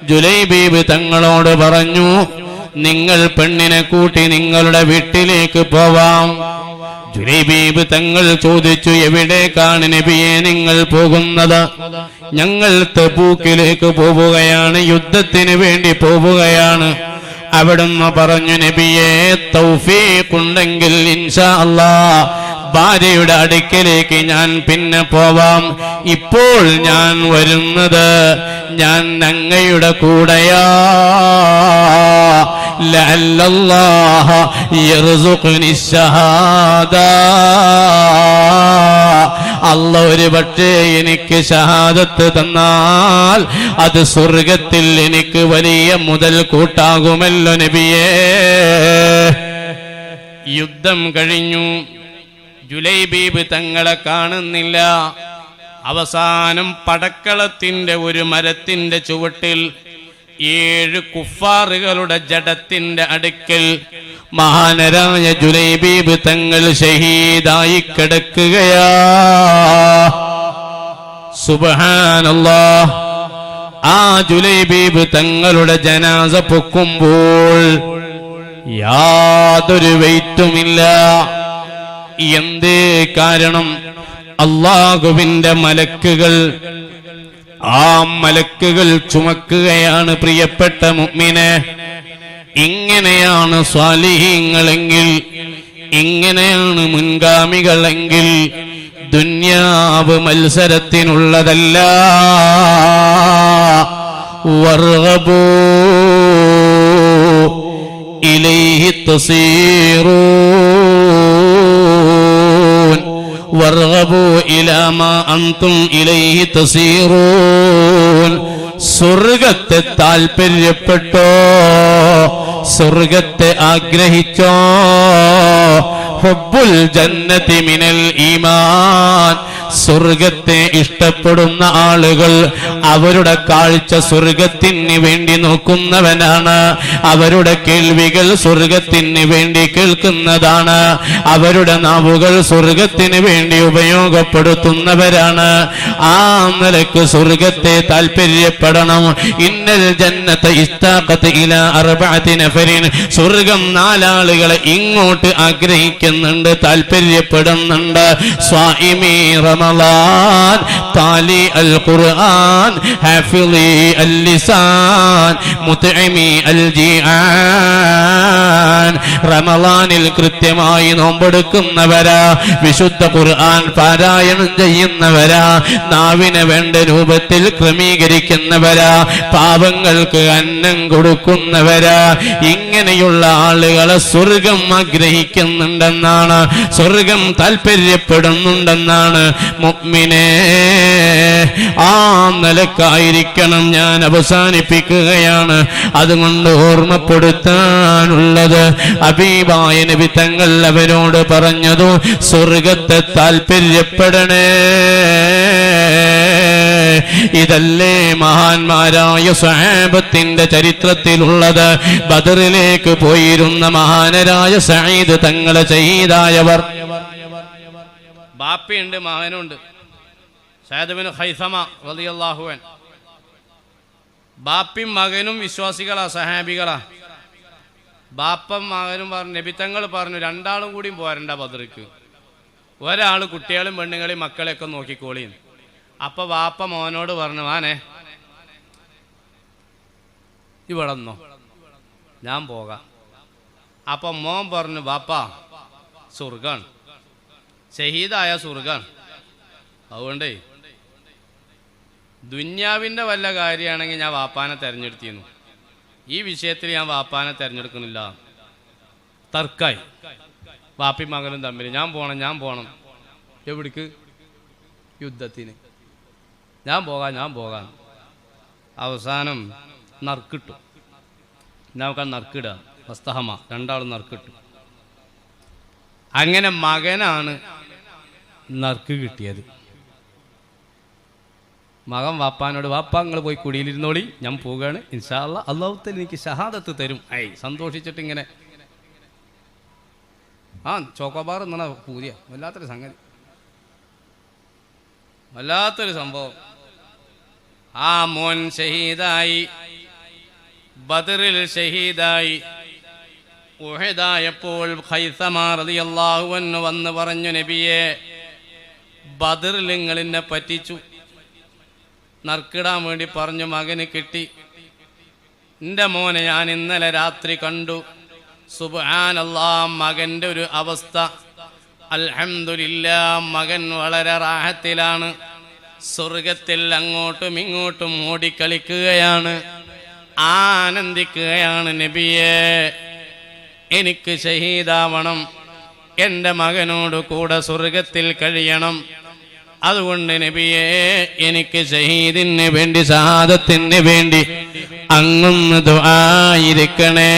ജുലൈബീബ് തങ്ങളോട് പറഞ്ഞു, നിങ്ങൾ പെണ്ണിനെ കൂട്ടി നിങ്ങളുടെ വീട്ടിലേക്ക് പോവാം. ജുലൈബീബ് തങ്ങൾ ചോദിച്ചു, എവിടേക്കാണ് നബിയെ നിങ്ങൾ പോകുന്നത്? ഞങ്ങൾ തബൂക്കിലേക്ക് പോവുകയാണ്, യുദ്ധത്തിന് വേണ്ടി പോവുകയാണ്. അവിടുന്ന് പറഞ്ഞു, നബിയെ തൗഫീഖുണ്ടെങ്കിൽ ഇൻഷാ അല്ലാഹ് ഭാര്യയുടെ അടുക്കലേക്ക് ഞാൻ പിന്നെ പോവാം. ഇപ്പോൾ ഞാൻ വരുന്നത് ഞാൻ അങ്ങയുടെ കൂടെയാ. ലഅല്ലല്ലാഹ യർസുഖുനി ശഹാദ. അല്ലാഹ് ഒരു പക്ഷേ എനിക്ക് ഷഹാദത്ത് തന്നാൽ അത് സ്വർഗത്തിൽ എനിക്ക് വലിയ മുതൽ കൂട്ടാകുമല്ലോ നബിയേ. യുദ്ധം കഴിഞ്ഞു. ജുലൈബീബ് തങ്ങളെ കാണുന്നില്ല. അവസാനം പടക്കളത്തിന്റെ ഒരു മരത്തിന്റെ ചുവട്ടിൽ 7 കുഫാറുകളുടെ ജഡത്തിന്റെ അടുക്കൽ മഹാനരായ ജുലൈബീബ് തങ്ങൾ ഷഹീദായി കിടക്കുകയാ. സുബ്ഹാനല്ലാഹ്, ആ ജുലൈബീബ് തങ്ങളുടെ ജനാസ പൊക്കുമ്പോൾ യാതൊരു വെയിറ്റുമില്ല. എന്തേ കാരണം? അല്ലാഹുവിന്റെ മലക്കുകൾ, ആ മലക്കുകൾ ചുമക്കുകയാണ്. പ്രിയപ്പെട്ട മുഅ്മിനെ, ഇങ്ങനെയാണ് സ്വാലിഹീങ്ങളെങ്കിൽ, ഇങ്ങനെയാണ് മുൻഗാമികളെങ്കിൽ ദുനിയാവ് മത്സരത്തിനുള്ളതല്ല. വർഗബൂ ഇലൈഹി തസീറൂൻ വർഗബൂ ഇലാ മാ അൻതും ഇലൈഹി തസീറൂൻ. സ്വർഗത്തെ താല്പര്യപ്പെട്ടോ, സ്വർഗത്തെ ആഗ്രഹിച്ചോ. ഹുബ്ബുൽ ജന്നതി മിനൽ ഈമാൻ. സ്വർഗത്തെ ഇഷ്ടപ്പെടുന്ന ആളുകൾ അവരുടെ കാഴ്ച സ്വർഗത്തിന് വേണ്ടി നോക്കുന്നവനാണ്. അവരുടെ കേൾവികൾ സ്വർഗത്തിന് വേണ്ടി കേൾക്കുന്നതാണ്. അവരുടെ നാവുകൾ സ്വർഗത്തിന് വേണ്ടി ഉപയോഗപ്പെടുത്തുന്നവരാണ്. ആ നിലക്ക് സ്വർഗത്തെ താല്പര്യപ്പെടണം. ഇന്നൽ ജന്നത ഇസ്താഖത് ഇലാ അർബഅതി നഫരിൻ. സ്വർഗം 4 ആളുകളെ ഇങ്ങോട്ട് ആഗ്രഹിക്കുന്നുണ്ട്, താല്പര്യപ്പെടുന്നുണ്ട്. സ്വാഇമി റമളാൻ, താലി അൽ ഖുർആൻ, ഹാഫിളി അൽ ലിസാൻ, മുത്ഇമി അൽ ജിആൻ. റമളാനിൽ കൃത്യമായി നോമ്പെടുക്കുന്നവരാ, വിശുദ്ധ ഖുർആൻ പാരായണം ചെയ്യുന്നവരാ, നാവിനെ വേണ്ട രൂപത്തിൽ ക്രമീകരിക്കുന്നവരാ, പാവങ്ങൾക്ക് അന്നം കൊടുക്കുന്നവരാ. ഇങ്ങനെയുള്ള ആളുകളെ സ്വർഗം ആഗ്രഹിക്കുന്നുണ്ടെന്നാണ്, സ്വർഗം താല്പര്യപ്പെടുന്നുണ്ടെന്നാണ്. മുഅ്മിനേ, ആ നിലക്കായിരിക്കണം ഞാൻ അവസാനിപ്പിക്കുകയാണ്. അതുകൊണ്ട് ഓർമ്മപ്പെടുത്താനുള്ളത്, ഹബീബായ നബി തങ്ങൾ അവരോട് പറഞ്ഞതു, സ്വർഗത്തെ താല്പര്യപ്പെടണേ. ഇതല്ലേ മഹാന്മാരായ സ്വഹാബത്തിന്റെ ചരിത്രത്തിലുള്ളത്. ബദറിലേക്ക് പോയിരുന്ന മഹാനരായ സഈദ് തങ്ങളെ ഷഹീദായവർ. ബാപ്പയുണ്ട്, മകനുണ്ട്. സഅദ് ബിൻ ഖൈസമ റളിയല്ലാഹു അൻഹു. ബാപ്പയും മകനും വിശ്വാസികളാ, സഹാബികളാ. ബാപ്പം മകനും പറഞ്ഞു, നബിത്തങ്ങൾ പറഞ്ഞു രണ്ടാളും കൂടിയും പോരണ്ട ബദർക്ക്, ഒരാൾ കുട്ടികളും പെണ്ണുങ്ങളെയും മക്കളെയൊക്കെ നോക്കിക്കോളീൻ. അപ്പോൾ ബാപ്പ മോനോട് പറഞ്ഞു, ആനെ ഇവിടെന്നോ ഞാൻ പോകാം. അപ്പം മോൻ പറഞ്ഞു, ബാപ്പ സ്വർഗാണ്, ഷഹീദായ സ്വർഗാണ്. അതുകൊണ്ടേ ദുന്യാവിൻ്റെ വല്ല കാര്യമാണെങ്കിൽ ഞാൻ വാപ്പാനെ തിരഞ്ഞെടുത്തിരുന്നു, ഈ വിഷയത്തിൽ ഞാൻ വാപ്പാനെ തിരഞ്ഞെടുക്കുന്നില്ല. തർക്കായി വാപ്പി മകനും തമ്മിൽ. ഞാൻ പോണം. എവിടേക്ക്? യുദ്ധത്തിന്. ഞാൻ പോകാം. അവസാനം നറുക്കിട്ടു. നമുക്ക് നറുക്കിടുക, വസ്തഹമ, രണ്ടാളും നറുക്കിട്ടു. അങ്ങനെ മകനാണ് നറുക്ക് കിട്ടിയത്. മകൻ വാപ്പാനോട്, വാപ്പ നിങ്ങൾ പോയി കുടിയിലിരുന്നോളി, ഞാൻ പോവുകയാണ്, ഇൻഷാ അല്ലാഹ് അല്ലാഹു തആല എനിക്ക് ഷഹാദത്ത് തരും. സന്തോഷിച്ചിട്ട് ഇങ്ങനെ ചോക്കോബാർ എന്നാ പൂരിയ, വല്ലാത്തൊരു സംഗതി, വല്ലാത്തൊരു സംഭവം. ആ മോൻ ഷഹീദായി, ബദറിൽ ഷഹീദായി. ഉഹദായപ്പോൾ ഖൈസമ റളിയല്ലാഹു അൻഹു വന്ന് പറഞ്ഞു, നബിയെ ബദറിൽ നിങ്ങൾ എന്നെ പറ്റിച്ചു, നറുക്കിടാൻ വേണ്ടി പറഞ്ഞു, മകന് കിട്ടി. എൻ്റെ മോനെ ഞാൻ ഇന്നലെ രാത്രി കണ്ടു. സുബ്ഹാനല്ലാഹ്, മകൻ്റെ ഒരു അവസ്ഥ, അൽഹംദുലില്ലാഹ്, മകൻ വളരെ റാഹത്തിലാണ്, സ്വർഗത്തിൽ അങ്ങോട്ടും ഇങ്ങോട്ടും ഓടിക്കളിക്കുകയാണ്, ആനന്ദിക്കുകയാണ്. നബിയെ എനിക്ക് ഷഹീദാവണം, എൻ്റെ മകനോട് കൂടെ സ്വർഗത്തിൽ കഴിയണം. അതുകൊണ്ട് നബിയെ എനിക്ക് ഷഹീദിന് വേണ്ടി, ഷഹാദത്തിന് വേണ്ടി അങ്ങൊന്ന് ദുആയിരിക്കണേ.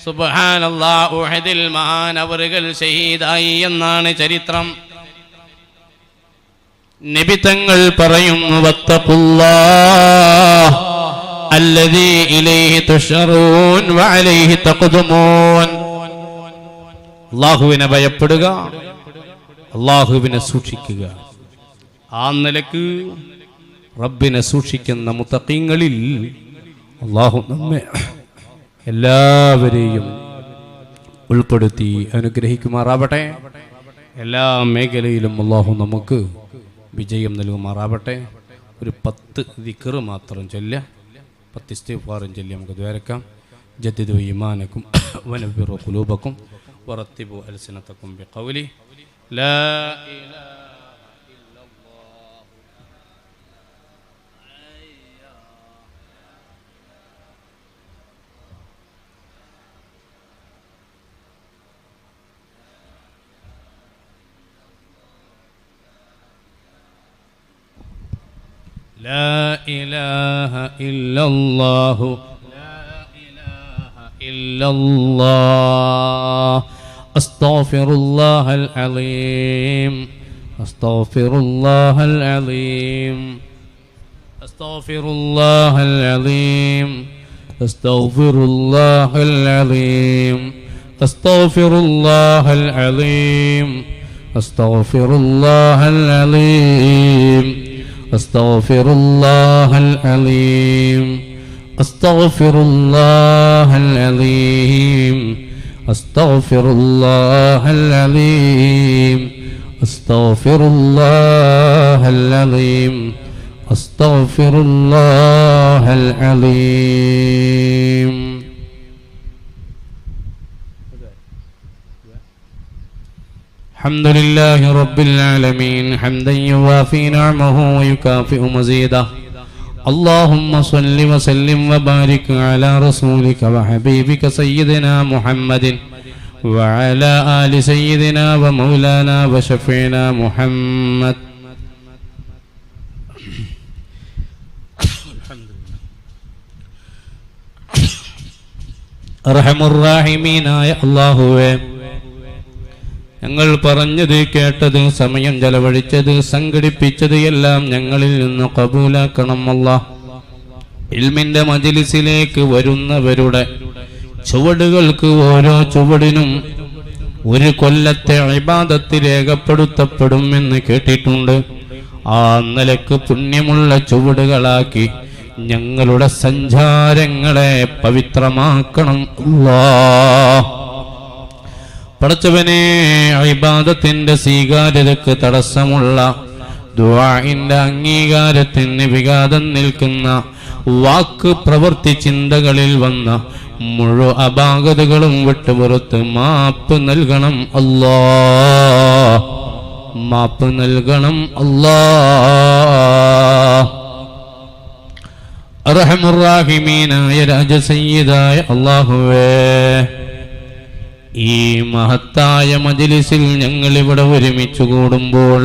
സുബ്ഹാനല്ലാഹ്, ഉഹദിൽ മഹാനവറുകൾ ഷഹീദായി എന്നാണ് ചരിത്രം. നബി തങ്ങൾ പറയുന്നു, വത്തഖുല്ലാഹ് അല്ലദീ ഇലൈഹി തുശ്റൂൻ വഅലൈഹി തഖ്ദുമൂൻ. അല്ലാഹുവിനെ ഭയപ്പെടുക, അല്ലാഹുവിനെ സൂക്ഷിക്കുക. ആ നിലക്ക് റബ്ബിനെ സൂക്ഷിക്കുന്ന മുത്തഖീങ്ങളിൽ അല്ലാഹു നമ്മെ എല്ലാവരെയും ഉൾപ്പെടുത്തി അനുഗ്രഹിക്കുമാറാവട്ടെ. എല്ലാ മേഖലയിലും അല്ലാഹു നമുക്ക് വിജയം നൽകുമാറാവട്ടെ. ഒരു 10 ദിക്ർ മാത്രം ചൊല്ലുക, 10 ഇസ്തിഗ്ഫാറും ചൊല്ലി നമുക്ക് ദ്വാരക്കാം. ജദ്ദിദു ഈമാനക്കും വനവ്വിറു ഖുലൂബക്കും വറത്തിബു അൽസിനതക്കും ബിഖൗലി ലാ ഇലാഹ لا إله إلا الله لا إله إلا الله أستغفر الله العظيم أستغفر الله العظيم أستغفر الله العظيم أستغفر الله العظيم أستغفر الله العظيم أستغفر الله العظيم أستغفر الله العظيم أستغفر الله العظيم أستغفر الله العظيم أستغفر الله العظيم أستغفر الله العظيم. الحمد لله رب العالمين حمدا يوافي نعمه ويكافئ مزيده. اللهم صل وسلم وبارك على رسولك وحبيبك سيدنا محمد وعلى آل سيدنا ومولانا وشفيعنا محمد. അർഹമുർ റഹീമീനായ അല്ലാഹുവേ, ഞങ്ങൾ പറഞ്ഞത് കേട്ടത് സമയം ചെലവഴിച്ചത് സംഘടിപ്പിച്ചത് എല്ലാം ഞങ്ങളിൽ നിന്ന് കബൂലാക്കണം അല്ലാഹ്. ഇൽമിന്റെ മജ്ലിസിലേക്ക് വരുന്നവരുടെ ചുവടുകൾക്ക് ഓരോ ചുവടിനും ഒരു കൊല്ലത്തെ ഇബാദത്ത് രേഖപ്പെടുത്തപ്പെടുമെന്ന് കേട്ടിട്ടുണ്ട്. ആ നിലക്ക് പുണ്യമുള്ള ചുവടുകളാക്കി ഞങ്ങളുടെ സഞ്ചാരങ്ങളെ പവിത്രമാക്കണം അല്ലാഹ്. പടച്ചവനെ, ഇബാദത്തിന്റെ സ്വീകാര്യതയ്ക്ക് തടസ്സമുള്ള, ദുആഇന്റെ അംഗീകാരത്തിന് വിഘാതം നിൽക്കുന്ന വാക്ക്, പ്രവൃത്തി, ചിന്തകളിൽ വന്ന മുഴു അപാകതകളും വിട്ടുപുറത്ത് മാപ്പ് നൽകണം അല്ലാഹ്, മാപ്പ് നൽകണം അല്ലാഹ്. അർഹമുർ റഹീമീനായ രാജസയ്യിദായ അല്ലാഹുവേ, ഈ മഹത്തായ മജ്ലിസിൽ ഞങ്ങൾ ഇവിടെ ഒരുമിച്ച് കൂടുമ്പോൾ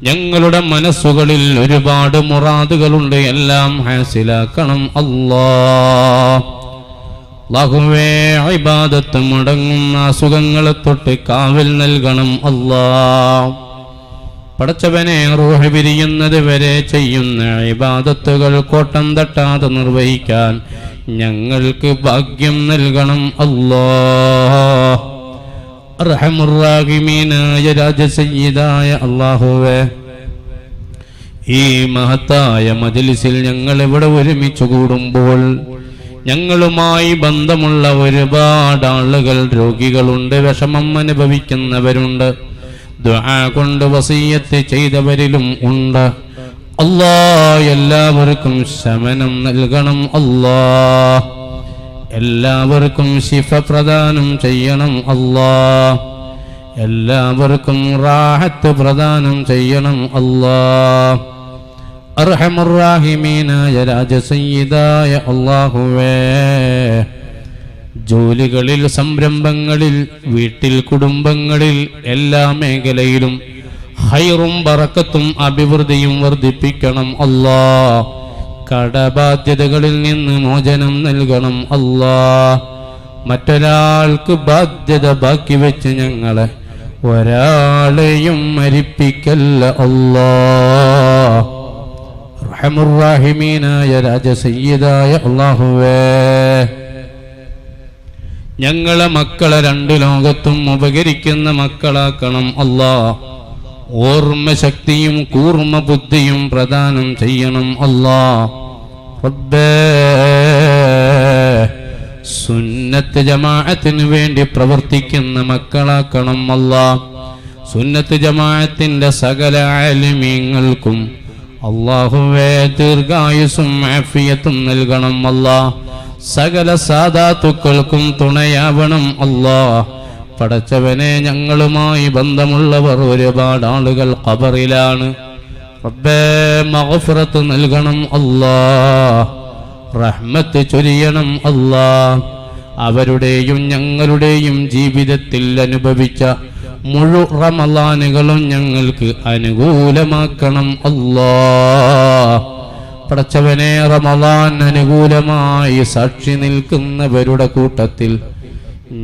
ഞങ്ങളുടെ മനസ്സുകളിൽ ഒരുപാട് മുറാദുകളുണ്ട്, എല്ലാം ഹാസിലാക്കണം അല്ലാഹ്. അല്ലാഹുവേ, ഇബാദത്ത് മുടങ്ങുന്ന അസുഖങ്ങളെ തൊട്ട് കാവൽ നൽകണം അല്ലാഹ്. പടച്ചവനെ, റൂഹ് പിരിയുന്നത് വരെ ചെയ്യുന്ന ഇബാദത്തുകൾ കോട്ടം തട്ടാതെ നിർവഹിക്കാൻ ഞങ്ങൾക്ക് ഭാഗ്യം നൽകണം അല്ലാഹ്. അർഹമുർ റഹീമീനായ രാജസയ്യിദായ അല്ലാഹുവേ, ഈ മഹത്തായ മജ്ലിസിൽ ഞങ്ങൾ ഇവിടെ ഒരുമിച്ച് കൂടുമ്പോൾ ഞങ്ങളുമായി ബന്ധമുള്ള ഒരുപാട് ആളുകൾ, രോഗികളുണ്ട്, വിഷമം അനുഭവിക്കുന്നവരുണ്ട്, ദുആ കൊണ്ട് വസിയ്യത്ത് ചെയ്തവരിലും ഉണ്ട് അല്ലാഹ്. എല്ലാവർക്കും ശമനം നൽകണം അല്ലാഹ്, എല്ലാവർക്കും ശിഫ പ്രദാനം ചെയ്യണം അല്ലാഹ്, എല്ലാവർക്കും റാഹത്ത് പ്രദാനം ചെയ്യണം അല്ലാഹ്. അർഹമുർ റഹീമീനായ രാജസയ്യിദായ അല്ലാഹുവേ, ജോലികളിൽ, സംരംഭങ്ങളിൽ, വീട്ടിൽ, കുടുംബങ്ങളിൽ, എല്ലാ മേഖലയിലും ഖൈറും ബറക്കത്തും അഭിവൃദ്ധിയും വർദ്ധിപ്പിക്കണം അല്ലാഹ്. കടബാധ്യതകളിൽ നിന്ന് മോചനം നൽകണം അല്ലാഹ്. മറ്റൊരാൾക്ക് ബാധ്യത ബാക്കി വെച്ച് ഞങ്ങളെ ഒരാളെയും മരിപ്പിക്കല്ല അല്ലാഹ്. റഹ്മുർ റഹീമീനായ രാജസയ്യിദായ അല്ലാഹുവേ, ഞങ്ങളെ മക്കളെ രണ്ട് ലോകത്തും ഉപകരിക്കുന്ന മക്കളാക്കണം അല്ലാഹ്. ഓർമ്മശക്തിയും കൂർമ്മ ബുദ്ധിയും പ്രദാനം ചെയ്യണം അല്ലാഹ്. റബ്ബേ, സുന്നത്ത് ജമാഅത്തിന് വേണ്ടി പ്രവർത്തിക്കുന്ന മക്കളാക്കണം അല്ലാഹ്. സുന്നത്ത് ജമാഅത്തിന്റെ സകല ആലിമീങ്ങൾക്കും അല്ലാഹുവേ ദീർഘായുസ്സും ആഫിയത്തും നൽകണം അല്ലാഹ്. സകല സാദാത്തുക്കൾക്കും തുണയാവണം അല്ലാഹ്. പടച്ചവനെ, ഞങ്ങളുമായി ബന്ധമുള്ളവർ ഒരുപാട് ആളുകൾ ഖബറിലാണ്. റബ്ബേ, മഗ്ഫിറത്ത് നൽകണം അല്ലാഹ്, റഹ്മത്ത് ചൊരിയണം അല്ലാഹ്. അവരുടെയും ഞങ്ങളുടെയും ജീവിതത്തിൽ അനുഭവിച്ച മുഴു റമളാനുകളും ഞങ്ങൾക്ക് അനുകൂലമാക്കണം അല്ലാഹ്. പടച്ചവനെ, റമളാൻ അനുകൂലമായി സാക്ഷി നിൽക്കുന്നവരുടെ കൂട്ടത്തിൽ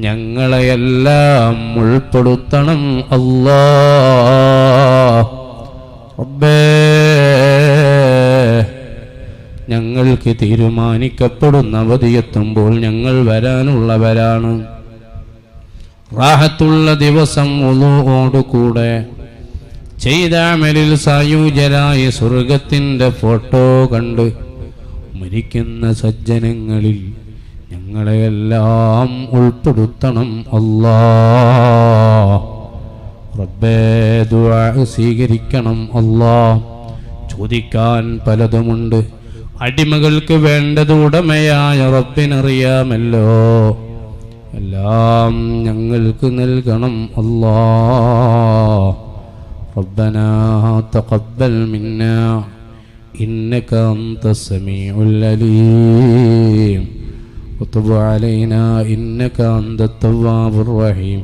ഞങ്ങളെയെല്ലാം ഉൾപ്പെടുത്തണം അല്ലാഹ്. റബ്ബേ, ഞങ്ങൾക്ക് തീരുമാനിക്കപ്പെടുന്ന അവധിയെത്തുമ്പോൾ ഞങ്ങൾ വരാനുള്ളവരാണ്. റാഹത്തുള്ള ദിവസം വുളൂഓടുകൂടെ ചെയ്ത അമലിൽ സായുജരായ സ്വർഗത്തിൻ്റെ ഫോട്ടോ കണ്ട് മരിക്കുന്ന സജ്ജനങ്ങളിൽ ഞങ്ങളെയെല്ലാം ഉൾപ്പെടുത്തണം അല്ലാഹ്. റബ്ബേ, ദുആ സ്വീകരിക്കണം അല്ലാഹ്. ചോദിക്കാൻ പലതുമുണ്ട്, അടിമകൾക്ക് വേണ്ടത് ഉടമയായ റബ്ബിനറിയാമല്ലോ. എല്ലാം ഞങ്ങൾക്ക് നൽകണം അല്ലാഹ്. റബ്ബനാ തഖബ്ബൽ മിന്നാ ഇന്നക അൻതസ് സമീഉൽ അലീം വതുബ് അലൈനാ ഇന്നക അൻതത് തവ്വാബുർ റഹീം.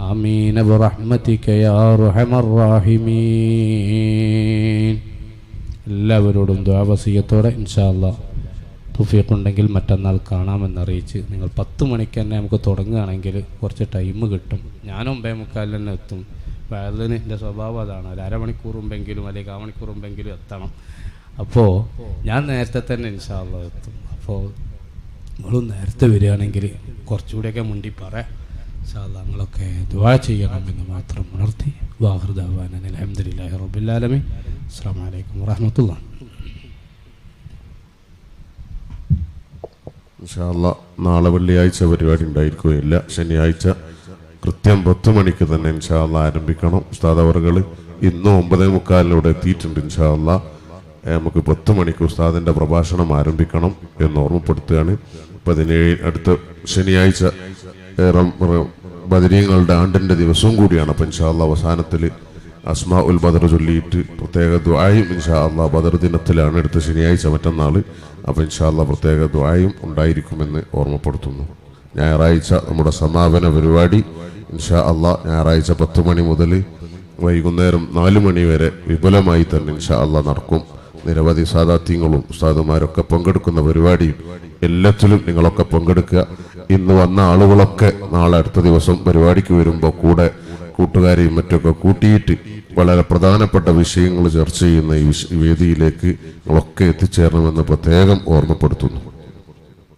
ആമീൻ ബിറഹ്മതിക യാ അർഹമർ റഹീമീൻ. എല്ലാവരോടും ദുആ വസിയത്തോടെ ഇൻഷാ അല്ലാഹ് തൗഫീഖുണ്ടെങ്കിൽ മറ്റന്നാൾ കാണാമെന്നറിയിച്ച്, നിങ്ങൾ 10 മണിക്ക് തന്നെ നമുക്ക് തുടങ്ങുകയാണെങ്കിൽ കുറച്ച് ടൈം കിട്ടും. ഞാനും 9:45 തന്നെ എത്തും. വയലിന് എൻ്റെ സ്വഭാവം അതാണ്, ഒരു അരമണിക്കൂർ മുമ്പെങ്കിലും അല്ലെങ്കിൽ 1 മണിക്കൂർ മുമ്പെങ്കിലും എത്തണം. അപ്പോൾ ഞാൻ നേരത്തെ തന്നെ ഇൻഷാ അല്ലാഹ് എത്തും. അപ്പോൾ നിങ്ങളും നേരത്തെ വരികയാണെങ്കിൽ കുറച്ചുകൂടെയൊക്കെ മുണ്ടി പറയാം. ഇൻഷാ അല്ലാഹ് നിങ്ങളൊക്കെ ദുആ ചെയ്യണമെന്ന് മാത്രം ഉണർത്തി വാഖിറു ദഅ്വാനാ അൽഹംദുലില്ലാഹി റബ്ബിൽ ആലമീൻ. അസ്സലാമു അലൈക്കും വറഹ്മത്തുള്ളാഹി. ഇൻഷാ അല്ലാഹ് നാളെ വെള്ളിയാഴ്ച പരിപാടി ഉണ്ടായിരിക്കുകയില്ല. ശനിയാഴ്ച കൃത്യം 10 മണിക്ക് തന്നെ ഇൻഷാ അല്ലാഹ് ആരംഭിക്കണം. ഉസ്താദ് അവറുകൾ ഇന്ന് 9:45 എത്തിയിട്ടുണ്ട്. ഇൻഷാ അല്ലാഹ് നമുക്ക് 10 മണിക്ക് ഉസ്താദിൻ്റെ പ്രഭാഷണം ആരംഭിക്കണം എന്ന് ഓർമ്മപ്പെടുത്തുകയാണ്. 17 അടുത്ത ശനിയാഴ്ച ബദരീങ്ങളുടെ ആണ്ടിൻ്റെ ദിവസവും കൂടിയാണ്. അപ്പം ഇൻഷാ അല്ലാഹ് അവസാനത്തിൽ അസ്മാ ഉൽ ബദർ ചൊല്ലിയിട്ട് പ്രത്യേക ദുആയും ഇൻഷാ അല്ലാഹ് ബദർ ദിനത്തിലാണ് അടുത്ത ശനിയാഴ്ച മറ്റന്നാൾ. അപ്പോൾ ഇൻഷാ അല്ലാഹ് പ്രത്യേക ദുആയും ഉണ്ടായിരിക്കുമെന്ന് ഓർമ്മപ്പെടുത്തുന്നു. ഞായറാഴ്ച നമ്മുടെ സമാപന പരിപാടി ഇൻഷാ അല്ലാഹ് ഞായറാഴ്ച 10 മണി മുതൽ വൈകുന്നേരം 4 മണി വരെ വിപുലമായി തന്നെ ഇൻഷാ അല്ലാഹ് നടക്കും. നിരവധി സാദാത്യങ്ങളും ഉസ്താദുമാരൊക്കെ പങ്കെടുക്കുന്ന പരിപാടിയും എല്ലാത്തിലും നിങ്ങളൊക്കെ പങ്കെടുക്കുക. ഇന്ന് വന്ന ആളുകളൊക്കെ നാളെ അടുത്ത ദിവസം പരിപാടിക്ക് വരുമ്പോൾ കൂടെ കൂട്ടുകാരെയും മറ്റൊക്കെ കൂട്ടിയിട്ട് വളരെ പ്രധാനപ്പെട്ട വിഷയങ്ങൾ ചർച്ച ചെയ്യുന്ന ഈ വേദിയിലേക്ക് നിങ്ങളൊക്കെ എത്തിച്ചേരണമെന്ന് പ്രത്യേകം ഓർമ്മപ്പെടുത്തുന്നു.